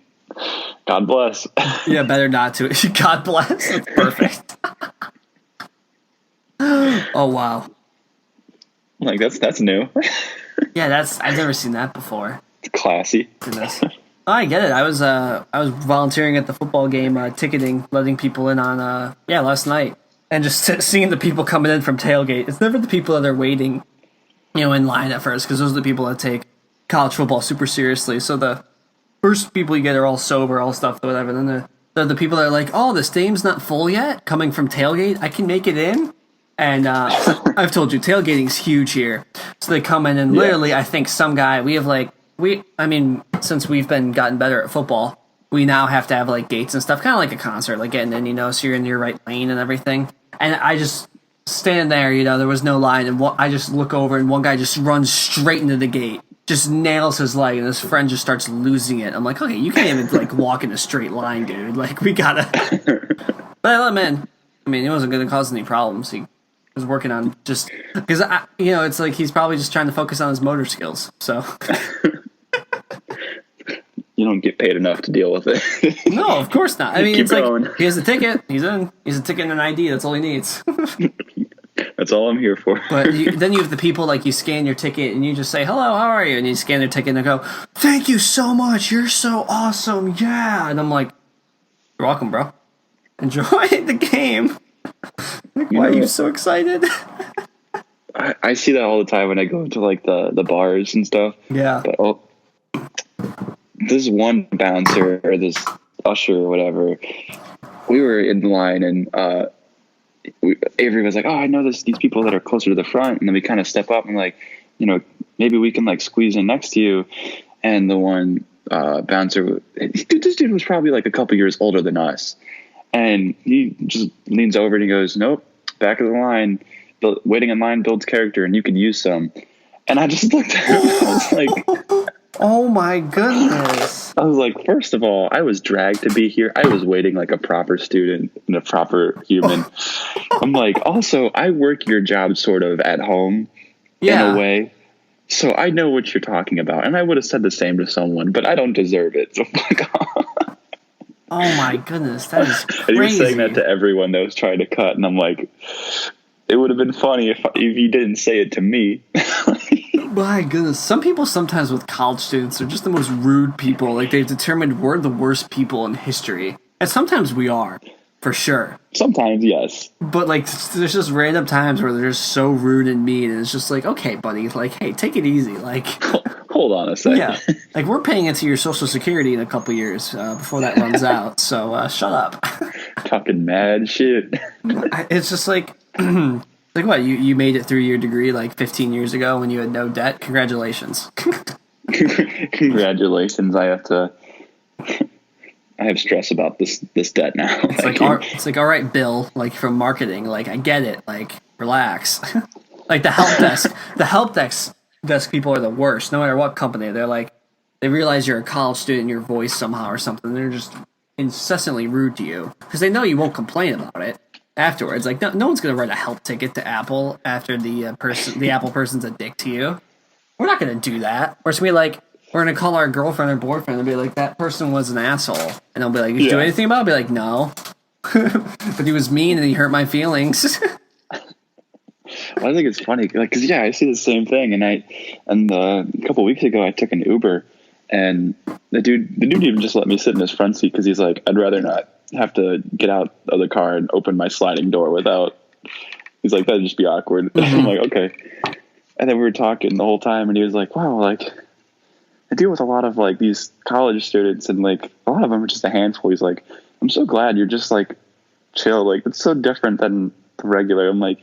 God bless. Yeah, better not to. God bless. That's perfect. Oh wow! Like that's new. Yeah, I've never seen that before. It's classy. Goodness. Oh, I get it. I was volunteering at the football game, ticketing, letting people in on last night, and just seeing the people coming in from tailgate. It's never the people that are waiting, in line at first, because those are the people that take college football super seriously. So the first people you get are all sober, all stuff, whatever. And then the people that are like, oh, the stadium's not full yet, coming from tailgate, I can make it in. And I've told you, tailgating's huge here. So they come in and literally, I think some guy, since we've gotten better at football, we now have to have like gates and stuff, kind of like a concert, like getting in, so you're in your right lane and everything. And I just stand there, there was no line, and I just look over and one guy just runs straight into the gate, just nails his leg, and his friend just starts losing it. I'm like, okay, you can't even like walk in a straight line, dude. Like, we gotta. But I let him in. I mean, it wasn't going to cause any problems. He was working on just because it's like he's probably just trying to focus on his motor skills. So you don't get paid enough to deal with it. No, of course not. I mean, it's going. Like he has a ticket. He's in. He's a ticket and an ID. That's all he needs. That's all I'm here for. But then you have the people, like, you scan your ticket and you just say, hello, how are you? And you scan their ticket and they go, thank you so much. You're so awesome. Yeah. And I'm like, you're welcome, bro. Enjoy the game. Why are you so excited? I I see that all the time when I go to like the bars and stuff. Yeah. But this one bouncer or this usher or whatever, we were in line and Avery was like, "Oh, I know these people that are closer to the front," and then we kind of step up and like, maybe we can like squeeze in next to you. And the one bouncer, this dude was probably like a couple years older than us, and he just leans over and he goes, "Nope, back of the line, waiting in line builds character, and you could use some." And I just looked at him. I was like, "Oh my goodness!" I was like, first of all, I was dragged to be here. I was waiting like a proper student and a proper human. I'm like, also, I work your job sort of at home in a way. So I know what you're talking about. And I would have said the same to someone, but I don't deserve it. So fuck off. Oh my goodness, that is crazy. And he was saying that to everyone that was trying to cut. And I'm like, it would have been funny if you didn't say it to me. My goodness. Some people sometimes with college students are just the most rude people. Like they've determined we're the worst people in history. And sometimes we are, for sure. Sometimes, yes. But like there's just random times where they're just so rude and mean, and it's just like, okay, buddy, like, hey, take it easy. Like hold on a second. Yeah. Like we're paying into your Social Security in a couple years before that runs out. So shut up. Talking mad shit. It's just like like what, you made it through your degree like 15 years ago when you had no debt? Congratulations. Congratulations. I have stress about this debt now. It's like all right, Bill, like from marketing, like I get it, like relax. Like the help desk people are the worst, no matter what company. They're like, they realize you're a college student, your voice somehow or something, they're just incessantly rude to you because they know you won't complain about it afterwards. Like no one's gonna write a help ticket to Apple after the Apple person's a dick to you. We're not gonna do that. We're just gonna be like, we're gonna call our girlfriend or boyfriend and be like, that person was an asshole, and they'll be like, "Did you do anything about it?" I'll be like, "No," but he was mean and he hurt my feelings. Well, I think it's funny, like, because I see the same thing, and a couple weeks ago I took an Uber, and the dude even just let me sit in his front seat because he's like, I'd rather not have to get out of the car and open my sliding door without. He's like, that'd just be awkward. Mm-hmm. I'm like, okay. And then we were talking the whole time, and he was like, wow, like I deal with a lot of like these college students, and like a lot of them are just a handful. He's like, I'm so glad you're just like chill. Like it's so different than the regular. I'm like,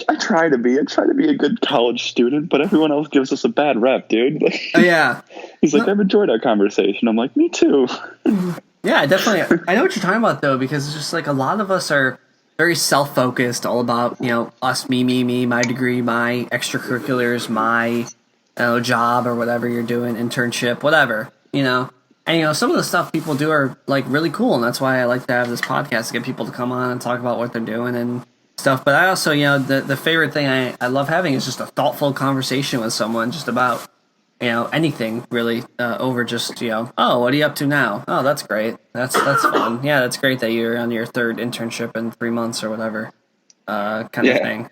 I try to be a good college student, but everyone else gives us a bad rep, dude. Like, yeah. He's like, I've enjoyed our conversation. I'm like, me too. Yeah, definitely. I know what you're talking about though, because it's just like a lot of us are very self-focused, all about, us, me, my degree, my extracurriculars, my job or whatever you're doing, internship, whatever, And, some of the stuff people do are, like, really cool, and that's why I like to have this podcast, to get people to come on and talk about what they're doing and stuff. But I also, the favorite thing I love having is just a thoughtful conversation with someone just about, anything, really, over just, oh, what are you up to now? Oh, that's great. That's fun. Yeah, that's great that you're on your third internship in 3 months or whatever, kind of thing.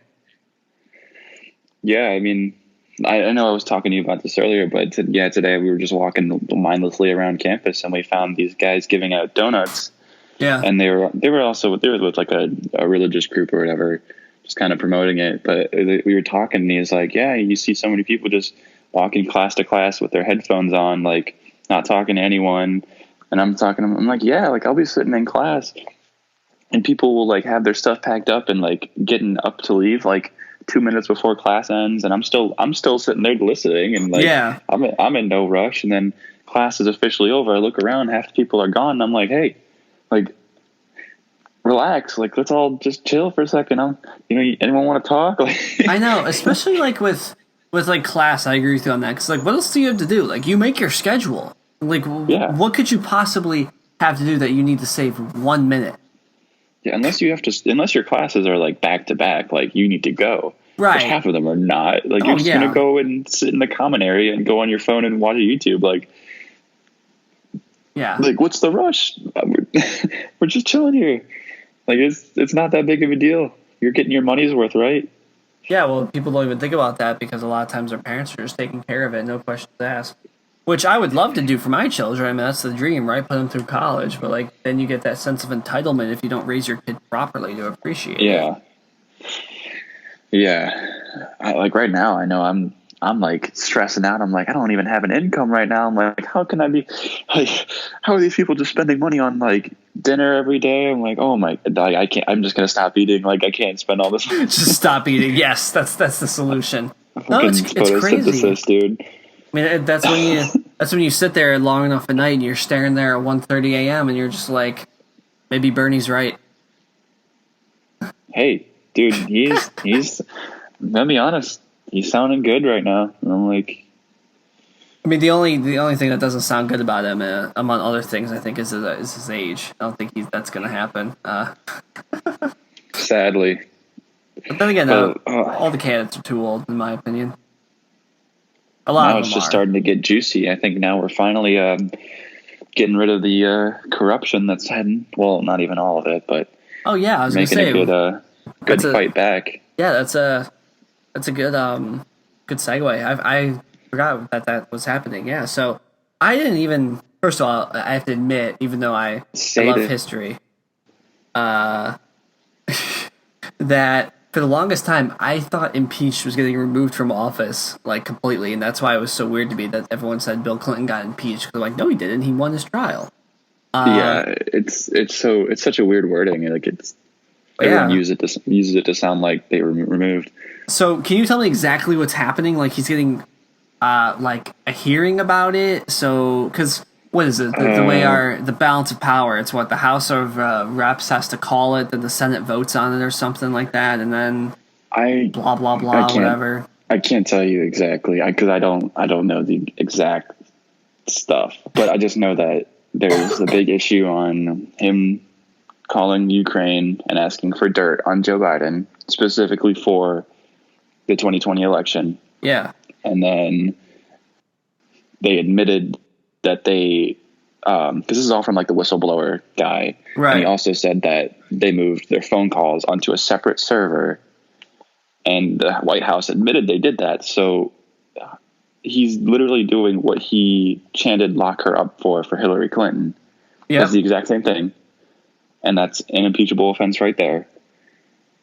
Yeah, I mean, I know I was talking to you about this earlier, but today we were just walking mindlessly around campus and we found these guys giving out donuts. Yeah. And they were with like a religious group or whatever, just kind of promoting it. But we were talking and he was like, yeah, you see so many people just walking class to class with their headphones on, like not talking to anyone. And I'm like, yeah, like I'll be sitting in class and people will like have their stuff packed up and like getting up to leave like 2 minutes before class ends, and I'm still sitting there listening, and like I'm in no rush. And then class is officially over. I look around, half the people are gone, and I'm like, hey, like relax, like let's all just chill for a second. Anyone want to talk? Like, I know, especially like with like class. I agree with you on that, because like what else do you have to do? Like you make your schedule. Like what could you possibly have to do that you need to save 1 minute? Yeah, unless your classes are like back to back, like you need to go. Right. Which half of them are not. Like you're just gonna go and sit in the common area and go on your phone and watch YouTube. Like, yeah. Like what's the rush? We're just chilling here. Like it's not that big of a deal. You're getting your money's worth, right? Yeah. Well, people don't even think about that because a lot of times their parents are just taking care of it, no questions asked. Which I would love to do for my children. I mean, that's the dream, right? Put them through college. But, like, then you get that sense of entitlement if you don't raise your kid properly to appreciate it. Yeah. like right now, I know I'm like stressing out. I'm like, I don't even have an income right now. I'm like, how can I be like, how are these people just spending money on like dinner every day? I'm like, oh my, like, I can't, I'm just going to stop eating. Like, I can't spend all this Just stop eating. Yes, that's the solution. No, fucking it's crazy. photosynthesis, dude. I mean, that's when you sit there long enough at night and you're staring there at 1:30 a.m. and you're just like, maybe Bernie's right. Hey, dude, let me be honest. He's sounding good right now. And I'm like, I mean, the only thing that doesn't sound good about him, among other things, I think, is his age. I don't think that's going to happen. sadly, But then again, but all the candidates are too old, in my opinion. A lot now of it's them just are. starting to get juicy. I think now we're finally getting rid of the corruption that's had. Well, not even all of it, but Oh yeah, I was going to making a say good that's a fight back. yeah, that's a good segue. I forgot that was happening. Yeah, so I didn't even. First of all, I have to admit, even though I Say love it. history, uh, that for the longest time I thought impeached was getting removed from office like completely, and that's why it was so weird to me that everyone said Bill Clinton got impeached. Because they're like, no, he didn't. He won his trial. Yeah, it's such a weird wording. Like everyone Yeah. uses it to sound like they were removed. So can you tell me exactly what's happening? Like he's getting like a hearing about it. So because what is it? The way the balance of power? It's what the House of Reps has to call it, then the Senate votes on it or something like that, and then I blah blah I blah can't whatever. I can't tell you exactly because I don't know the exact stuff, but I just know that there's a big issue on him calling Ukraine and asking for dirt on Joe Biden, specifically for the 2020 election. Yeah. And then they admitted that because this is all from like the whistleblower guy. Right. And he also said that they moved their phone calls onto a separate server, and the White House admitted they did that. So he's literally doing what he chanted "lock her up" for Hillary Clinton. Yeah. That's the exact same thing. And that's an impeachable offense right there.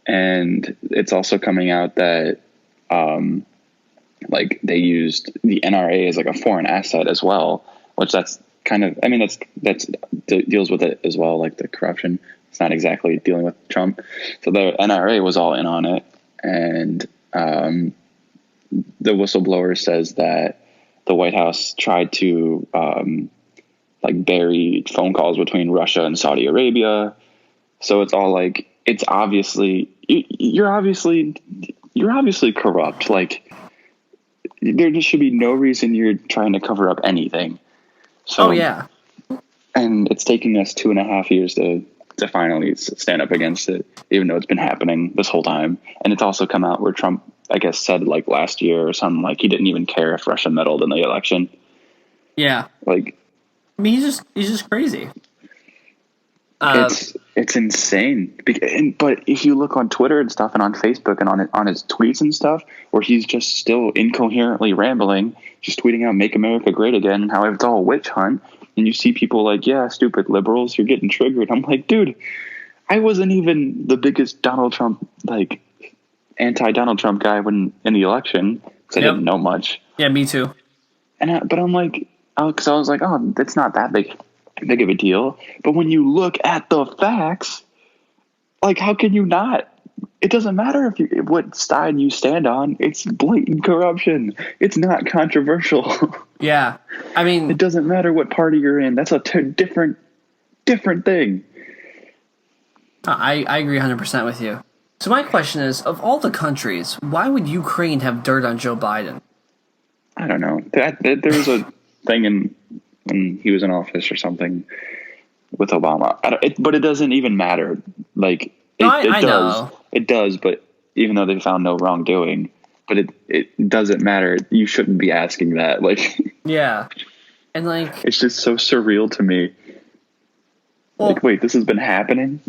And it's also coming out that like they used the NRA as like a foreign asset as well, which that's kind of, I mean, that's deals with it as well. Like the corruption, it's not exactly dealing with Trump. So the NRA was all in on it. And the whistleblower says that the White House tried to like bury phone calls between Russia and Saudi Arabia. So it's all like, it's obviously, you're obviously corrupt. Like there just should be no reason you're trying to cover up anything. So, Oh yeah. and it's taking us 2.5 years to finally stand up against it, even though it's been happening this whole time. And it's also come out where Trump, I guess, said like last year or something, like he didn't even care if Russia meddled in the election. Yeah. Like, I mean, he's just crazy. It's insane. But if you look on Twitter and stuff, and on Facebook and on his tweets and stuff, where he's just still incoherently rambling, just tweeting out "Make America Great Again" and how it's all a witch hunt, and you see people like, "Yeah, stupid liberals, you're getting triggered." I'm like, dude, I wasn't even the biggest Donald Trump, like anti-Donald Trump guy when in the election because I didn't know much. Yeah, me too. But I'm like, because I was like, oh, it's not that big of a deal. But when you look at the facts, like, how can you not? It doesn't matter what side you stand on. It's blatant corruption. It's not controversial. Yeah. I mean, It doesn't matter what party you're in. That's a different thing. I agree 100% with you. So my question is, of all the countries, why would Ukraine have dirt on Joe Biden? I don't know. There was a thing when he was in office or something with Obama. But it doesn't even matter. Like it does. Know. It does. But even though they found no wrongdoing, but it doesn't matter. You shouldn't be asking that. Like, yeah, and like it's just so surreal to me. Well, like, wait, this has been happening.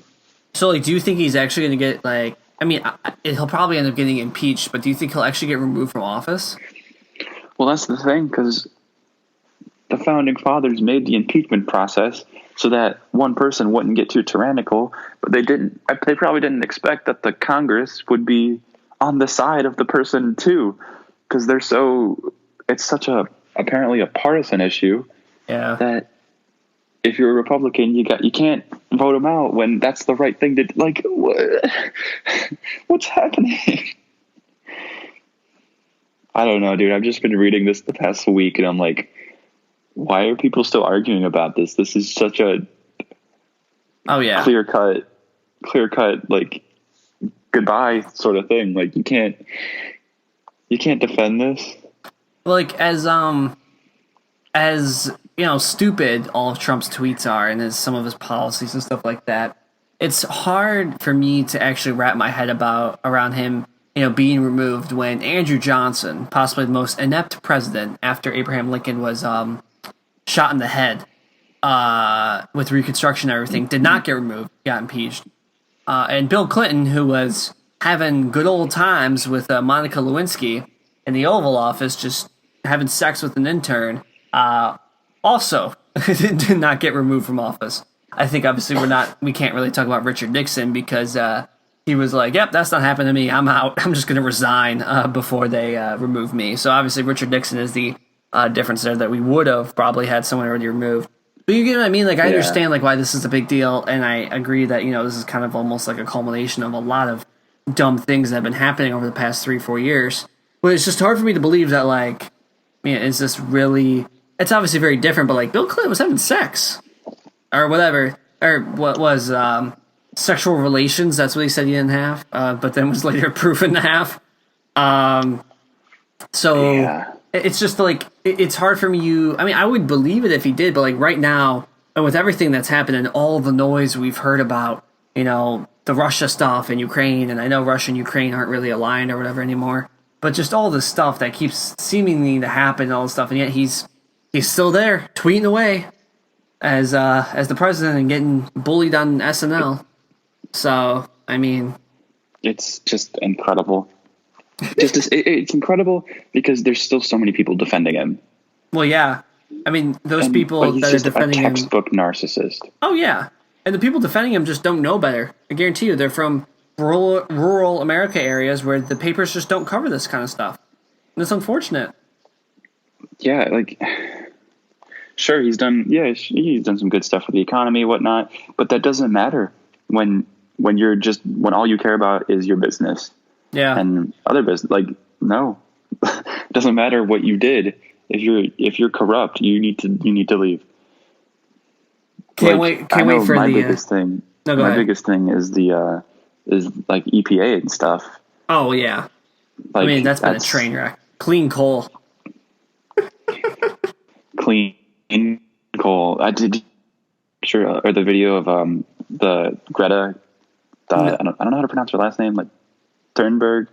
So, like, do you think he's actually going to get like? I mean, he'll probably end up getting impeached, but do you think he'll actually get removed from office? Well, that's the thing, because the founding fathers made the impeachment process so that one person wouldn't get too tyrannical, but they didn't. They probably didn't expect that the Congress would be on the side of the person too, because it's such apparently a partisan issue Yeah. that if you're a Republican, you can't vote him out when that's the right thing to, like, what's happening? I don't know, dude. I've just been reading this the past week, and I'm like, why are people still arguing about this? This is such a clear cut, like, goodbye sort of thing. Like, you can't defend this. Like, as stupid all of Trump's tweets are, and as some of his policies and stuff like that, it's hard for me to actually wrap my head around him, being removed when Andrew Johnson, possibly the most inept president after Abraham Lincoln was shot in the head with Reconstruction and everything, did not get removed, got impeached. And Bill Clinton, who was having good old times with Monica Lewinsky in the Oval Office, just having sex with an intern, also did not get removed from office. I think obviously we can't really talk about Richard Nixon because he was like, yep, that's not happening to me. I'm out. I'm just going to resign before they remove me. So obviously Richard Nixon is the difference there, that we would have probably had someone already removed. But you get what I mean? Like, I understand like why this is a big deal, and I agree that, this is kind of almost like a culmination of a lot of dumb things that have been happening over the past 3-4 years. But it's just hard for me to believe that, like, is this really... It's obviously very different, but, like, Bill Clinton was having sex. Or whatever. Or what was... sexual relations, that's what he said he didn't have, but then was later proven to have. It's just like, it's hard for me. I would believe it if he did, but like right now, and with everything that's happened and all the noise we've heard about, the Russia stuff in Ukraine, and I know Russia and Ukraine aren't really aligned or whatever anymore, but just all this stuff that keeps seemingly to happen and all this stuff, and yet he's still there, tweeting away as the president and getting bullied on SNL. So, it's just incredible. It's incredible because there's still so many people defending him. Well, yeah. Those people that are defending him... a textbook narcissist. Oh, yeah. And the people defending him just don't know better. I guarantee you, they're from rural America areas where the papers just don't cover this kind of stuff. And it's unfortunate. Yeah, like... Sure, he's done some good stuff with the economy, whatnot, but that doesn't matter when all you care about is your business. Yeah. And other business, like, no, it doesn't matter what you did. If you're corrupt, you need to leave. Can't wait for my the biggest thing. No, my biggest thing is is like EPA and stuff. Oh yeah. Like, that's been a train wreck. Clean coal. Clean coal. I did or the video of the Greta. I don't know how to pronounce her last name. Like Thunberg.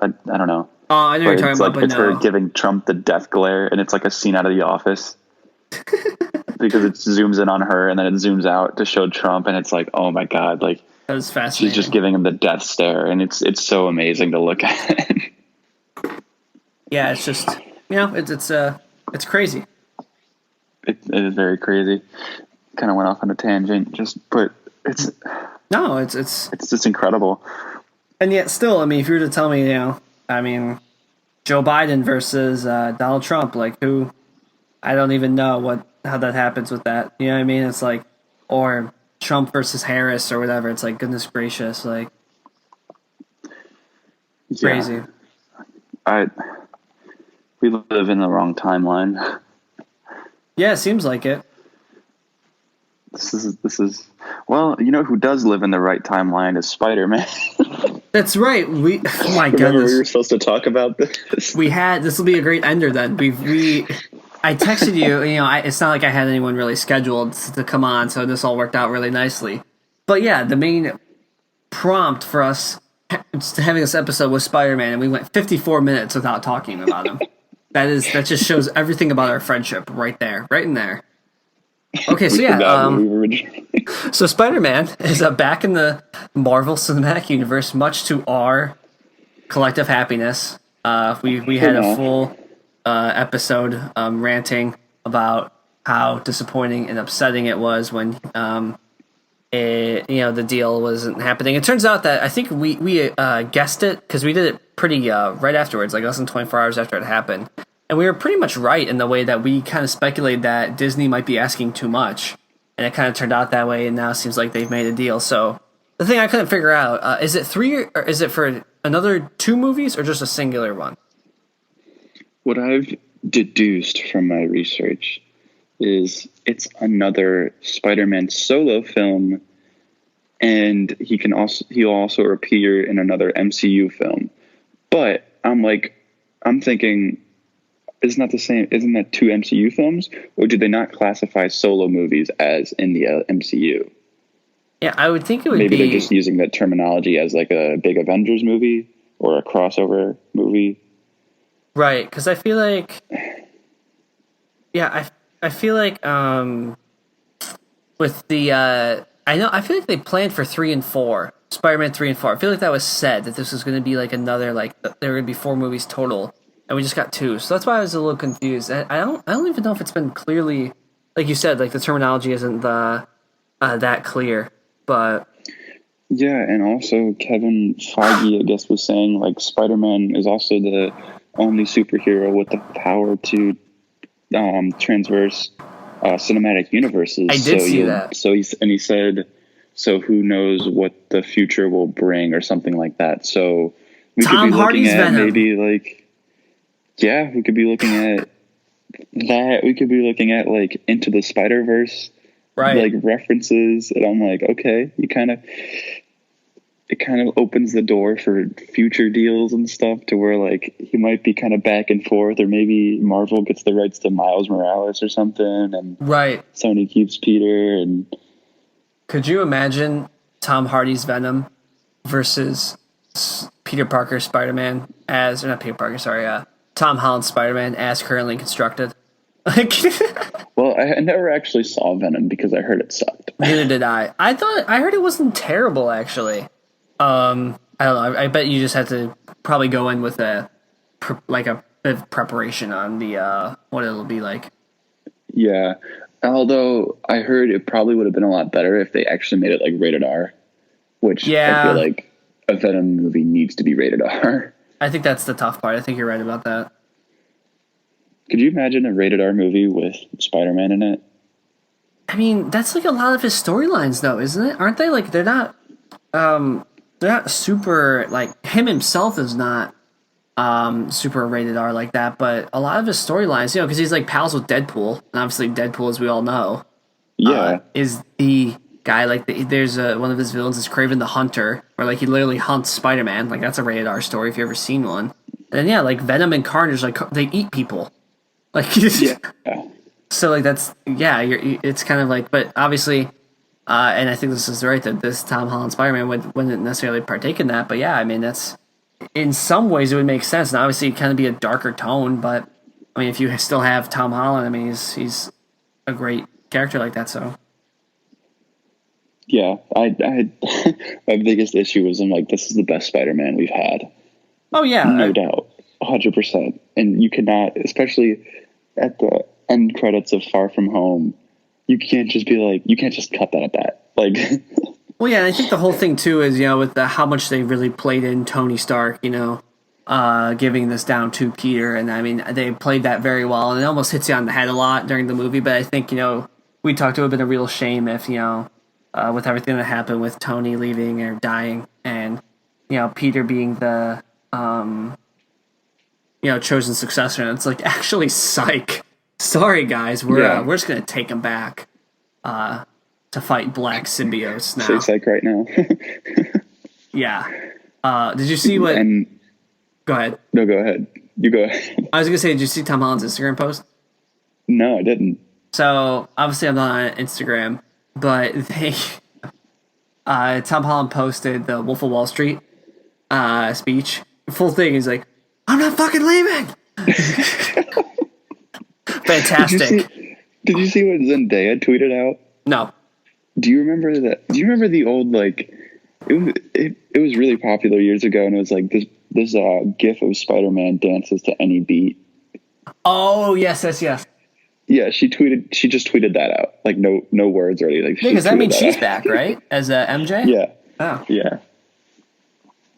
I don't know. Oh, I know what you're talking about, but it's her giving Trump the death glare, and it's like a scene out of The Office. Because it zooms in on her, and then it zooms out to show Trump, and it's like, oh my god, like that was fascinating. She's just giving him the death stare, and it's so amazing to look at. Yeah, it's just it's crazy. It is very crazy. Kind of went off on a tangent, but it's just incredible. And yet, still, if you were to tell me, Joe Biden versus Donald Trump, like who, I don't even know how that happens with that. You know what I mean? It's like, or Trump versus Harris or whatever. It's like, goodness gracious, like crazy. We live in the wrong timeline. Yeah, it seems like it. This is well, who does live in the right timeline is Spider-Man. That's right. Oh my Remember goodness. We were supposed to talk about this. This will be a great ender then. I texted you, it's not like I had anyone really scheduled to come on, so this all worked out really nicely. But yeah, the main prompt for us having this episode was Spider-Man, and we went 54 minutes without talking about him. That just shows everything about our friendship right in there. Okay, so yeah, so Spider-Man is back in the Marvel Cinematic Universe, much to our collective happiness. We had a full episode ranting about how disappointing and upsetting it was when the deal wasn't happening. It turns out that I think we guessed it because we did it pretty right afterwards, like less than 24 hours after it happened, and we were pretty much right in the way that we kind of speculated that Disney might be asking too much, and it kind of turned out that way. And now it seems like they've made a deal. So the thing I couldn't figure out is it 3 or is it for another 2 movies or just a singular one? What I've deduced from my research is it's another Spider-Man solo film, and he'll also appear in another MCU film. But I'm thinking, isn't that the same? Isn't that 2 MCU films, or do they not classify solo movies as in the MCU? Yeah, I would think it would Maybe be. they're just using that terminology as like a big Avengers movie or a crossover movie. Right, because I feel like, I feel like with the I feel like they planned for 3 and 4, Spider-Man 3 and 4. I feel like that was said that this was going to be like another like there were going to be 4 movies total, and we just got 2. So that's why I was a little confused. I don't even know if it's been clearly, like you said, like the terminology isn't that clear, but. Yeah, and also Kevin Feige, I guess, was saying like Spider-Man is also the only superhero with the power to transverse cinematic universes. I did see that. So he said, so who knows what the future will bring or something like that. So we Tom could be Hardy's looking at Venom. maybe like, yeah, we could be looking at that. We could be looking at like Into the Spider-Verse, Right. like references. And I'm like, okay, it kind of opens the door for future deals and stuff to where like he might be kind of back and forth, or maybe Marvel gets the rights to Miles Morales or something, and Right. Sony keeps Peter. And Could you imagine Tom Hardy's Venom versus Peter Parker Spider-Man as, or not Peter Parker, sorry, Tom Holland Spider-Man as currently constructed? Like, well, I never actually saw Venom because I heard it sucked. neither did I. I heard it wasn't terrible actually. I don't know. I bet you just have to probably go in with a bit of preparation on the what it'll be like. Yeah, although I heard it probably would have been a lot better if they actually made it like rated R, which Yeah. I feel like a Venom movie needs to be rated R. I think that's the tough part. I think you're right about that. Could you imagine a rated R movie with Spider-Man in it? I mean, that's like a lot of his storylines, though, isn't it? Aren't they like they're not super like him himself is not super rated R like that, but a lot of his storylines, because he's like pals with Deadpool, and obviously Deadpool, as we all know, Yeah. is the guy like there's one of his villains is Kraven the Hunter, where like he literally hunts Spider-Man. Like that's a rated R story if you've ever seen one. And yeah, like Venom and Carnage, like they eat people. Like Yeah. so like that's it's kind of like, but obviously, and I think this is right that this Tom Holland Spider-Man wouldn't necessarily partake in that, but yeah, I mean that's in some ways it would make sense, and obviously it'd kind of be a darker tone, but I mean if you still have Tom Holland, I mean he's a great character like that, so. Yeah, I my biggest issue was I'm like, this is the best Spider-Man we've had. Oh yeah, No doubt, 100%. And you cannot, especially at the end credits of Far From Home, you can't just cut that at that. Like, well, yeah, I think the whole thing too is with how much they really played in Tony Stark, giving this down to Peter, and I mean they played that very well, and it almost hits you on the head a lot during the movie. But I think we talked to it would have been a real shame if with everything that happened with Tony leaving or dying, and Peter being the chosen successor, and it's like actually psych. Sorry guys, we're just gonna take him back to fight black symbiotes now. say psych right now. Yeah. Did you see what? And go ahead. No, go ahead. You go ahead. I was gonna say, did you see Tom Holland's Instagram post? No, I didn't. So obviously I'm not on Instagram, but they Tom Holland posted the Wolf of Wall Street speech. Full thing. He's like, I'm not fucking leaving. Fantastic. Did you see what Zendaya tweeted out? No. Do you remember that? Do you remember the old like? It was really popular years ago, and it was like this GIF of Spider-Man dances to any beat. Oh yes. Yeah, she just tweeted that out. Like no words or anything. Yeah, because that means she's back, right? As MJ. Yeah, Oh, yeah,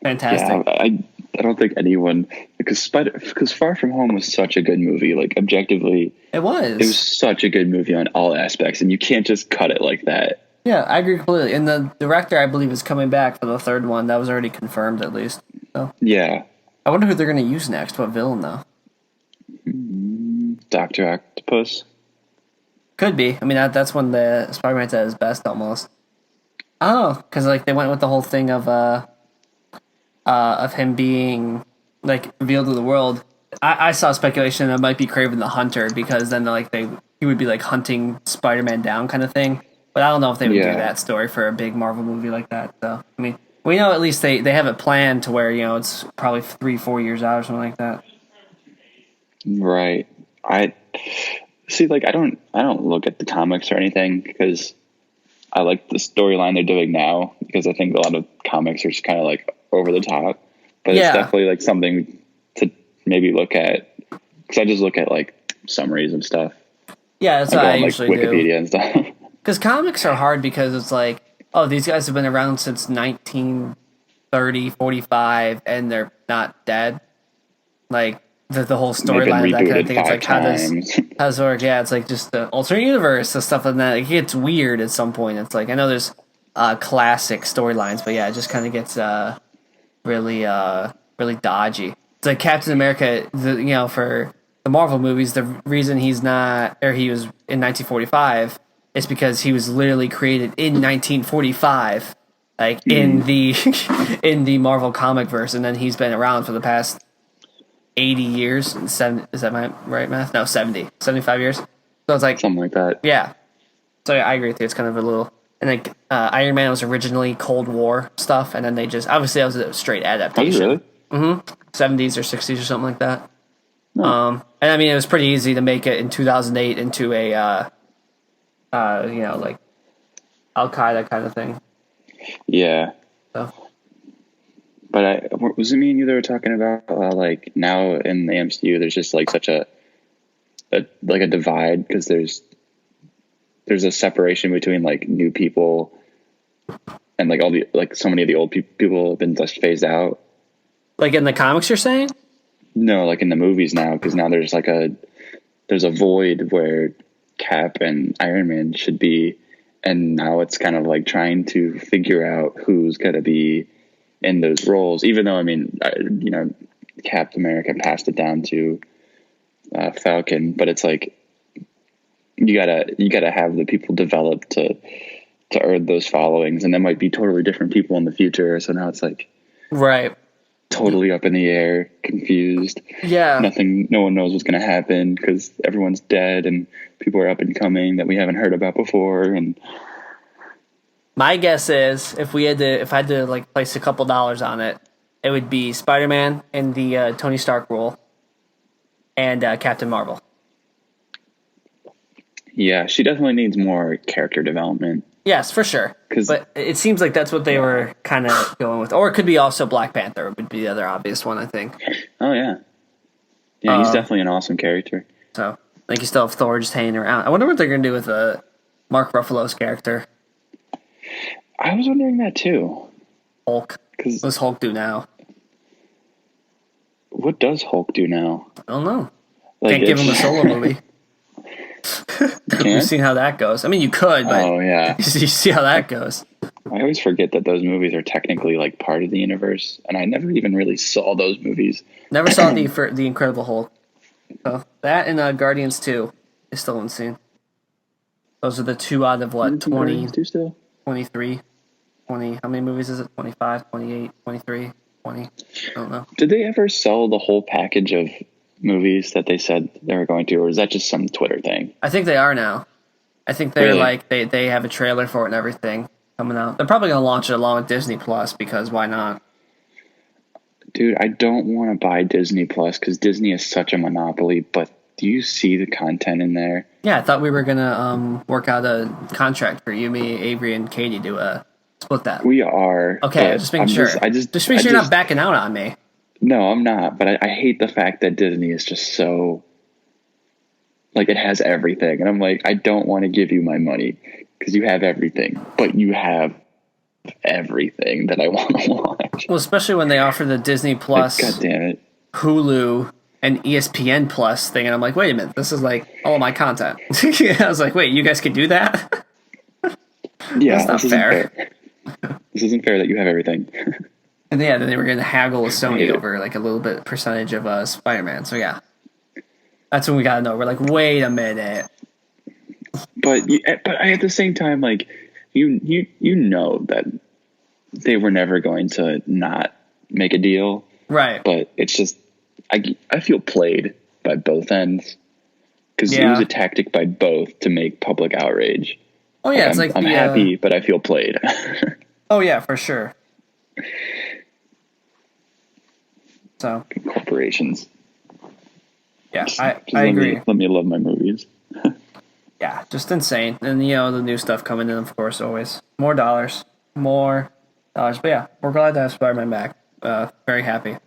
fantastic. yeah. I don't think anyone, because Far From Home was such a good movie. Like objectively, It was. it was such a good movie on all aspects, and you can't just cut it like that. Yeah, I agree completely. And the director, I believe, is coming back for the third one. That was already confirmed, at least. So Yeah, I wonder who they're going to use next. What villain, though? Doctor Octopus. Could be. I mean, that's when the Spider-Man's at his best, almost. Oh, because like they went with the whole thing of him being like revealed to the world. I saw speculation that it might be Kraven the Hunter because then he would be like hunting Spider-Man down kind of thing. But I don't know if they would do that story for a big Marvel movie like that. So I mean, we know at least they have it planned to where it's probably 3-4 years out or something like that. Right. I see. Like I don't look at the comics or anything because I like the storyline they're doing now because I think a lot of comics are just kind of like over the top. But it's definitely like something to maybe look at because I just look at like summaries and stuff. Yeah, that's what I usually do. Wikipedia and stuff. Because comics are hard because it's like, oh, these guys have been around since 1930, 45, and they're not dead. Like, the whole storyline of that kind of thing. It's like, how does it work? Yeah, it's like just the alternate universe and stuff like that. It gets weird at some point. It's like, I know there's classic storylines, but yeah, it just kind of gets really dodgy. It's like Captain America, for the Marvel movies, the reason he was in 1945 is because he was literally created in 1945, like in the in the Marvel comic verse, and then he's been around for the past 80 years. Is that my right math? No, 75 years. So it's like something like that. Yeah. So yeah, I agree with you. It's kind of a little, and like Iron Man was originally Cold War stuff, and then they just obviously that was a straight adaptation. Oh, really? 70s or 60s or something like that. Oh. And I mean, it was pretty easy to make it in 2008 into a like Al Qaeda kind of thing. Yeah. So. But was it me and you that were talking about like now in the MCU, there's just like such a divide because there's a separation between like new people and like all the like so many of the old people have been just phased out. Like in the comics, you're saying? No, like in the movies now, because now there's a void where Cap and Iron Man should be, and now it's kind of like trying to figure out who's gonna be in those roles. Even though I mean, Captain America passed it down to Falcon, but it's like you gotta have the people develop to earn those followings, and that might be totally different people in the future. So now it's like right. Totally up in the air, confused. Yeah. No one knows what's going to happen because everyone's dead and people are up and coming that we haven't heard about before. And my guess is if I had to like place a couple dollars on it, it would be Spider-Man in the Tony Stark role and Captain Marvel. Yeah, she definitely needs more character development. Yes, for sure. But it seems like that's what they were kind of going with. Or it could be also Black Panther would be the other obvious one, I think. Oh, yeah. Yeah, he's definitely an awesome character. So, I think you still have Thor just hanging around. I wonder what they're going to do with Mark Ruffalo's character. I was wondering that, too. Hulk. What does Hulk do now? What does Hulk do now? I don't know. Can't give him a solo movie. We've seen how that goes. I mean, you could, but you see how that goes. I always forget that those movies are technically like part of the universe, and I never even really saw those movies. Never saw the Incredible Hulk. So that and Guardians 2 is still unseen. Those are the two out of what, 20, 23, 20, how many movies is it? 25, 28, 23, 20, I don't know. Did they ever sell the whole package of movies that they said they were going to, or is that just some Twitter thing? I think they are now. I think they're like they have a trailer for it and everything coming out. They're probably going to launch it along with Disney Plus because why not? Dude, I don't want to buy Disney Plus because Disney is such a monopoly, but do you see the content in there? Yeah, I thought we were going to work out a contract for you, me, Avery, and Katie to split that. We are. Okay, just making sure. Just make sure you're not backing out on me. No, I'm not, but I hate the fact that Disney is just so Like, it has everything. And I'm like, I don't want to give you my money because you have everything, but you have everything that I want to watch. Well, especially when they offer the Disney Plus, God damn it, Hulu, and ESPN Plus thing, and I'm like, wait a minute, this is like all of my content. I was like, wait, you guys can do that? Yeah, That's not fair. This isn't fair that you have everything. And yeah, then they were going to haggle with Sony hate it. over like a little bit percentage of Spider-Man. So yeah, that's when we got to know. We're like, wait a minute. But at the same time, like, you know that they were never going to not make a deal, Right. but it's just I feel played by both ends because it was a tactic by both to make public outrage. Oh yeah, it's like I'm happy, but I feel played. Oh yeah, for sure. So corporations. Yeah, Just I let agree. Let me love my movies. Yeah, just insane. And the new stuff coming in, of course, always more dollars. But yeah, we're glad to have Spider-Man back. Very happy.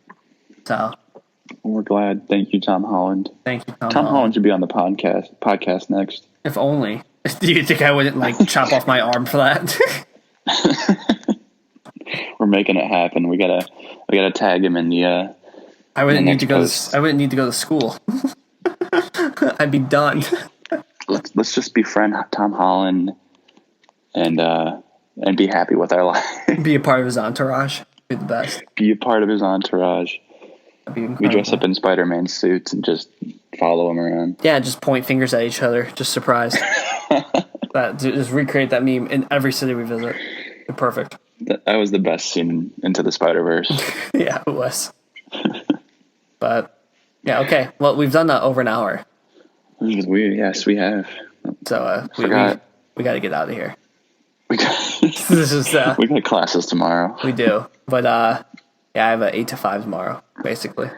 So We're glad. Thank you, Tom Holland. thank you, Tom Holland should be on the podcast next. If only. Do you think I wouldn't like chop off my arm for that? We're making it happen. We gotta tag him in the. I wouldn't need to go. post. I wouldn't need to go to school. I'd be done. Let's just befriend Tom Holland and be happy with our life. Be a part of his entourage. Be the best. Be a part of his entourage. That'd be We incredible. dress up in Spider-Man suits and just follow him around. Yeah, just point fingers at each other. Just surprised. Just recreate that meme in every city we visit. Perfect. That was the best scene in Into the Spider-Verse. Yeah, it was. But yeah, okay. Well, we've done that over an hour, Which is weird. Yes, we have. so we Forgot. got to get out of here. We got, This is we got classes tomorrow. we do, but yeah, I have a 8 to 5 tomorrow, basically.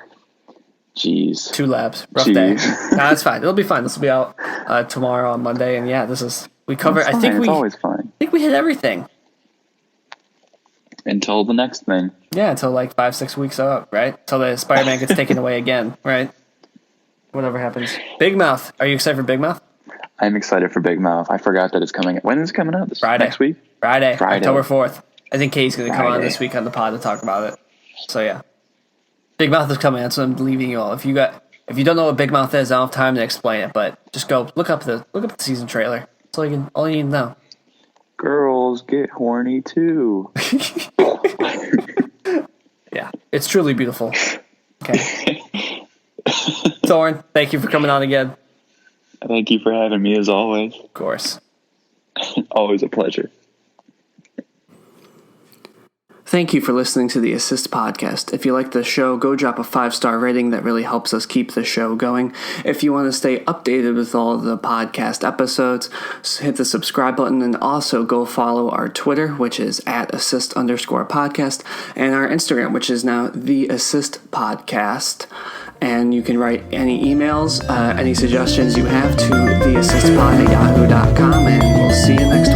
Jeez. 2 labs, rough day. Jeez. Nah, that's fine. It'll be fine. This will be out tomorrow on Monday, and yeah, we covered. It's I think fine. It's always fine. we hit everything. Until the next thing. Yeah, until like 5-6 weeks out, right? Until the Spider-Man gets taken away again, right? Whatever happens. Big Mouth. Are you excited for Big Mouth? I'm excited for Big Mouth. I forgot that it's coming. When is it coming out? Friday. Next week? Friday, Friday. October 4th. I think Katie's going to come on Friday. this week on the pod to talk about it. So yeah, Big Mouth is coming out, so I'm leaving you all. If you don't know what Big Mouth is, I don't have time to explain it, but just go look up the season trailer. That's all you need to know. Girls get horny too. Yeah, it's truly beautiful. Okay. Thorin, thank you for coming on again. Thank you for having me as always. Of course. Always a pleasure. Thank you for listening to the Assist Podcast. If you like the show, go drop a 5-star rating. That really helps us keep the show going. If you want to stay updated with all of the podcast episodes, hit the subscribe button and also go follow our Twitter, which is @assist_podcast, and our Instagram, which is now the Assist Podcast. And you can write any emails, any suggestions you have to theassistpod@yahoo.com, and we'll see you next week.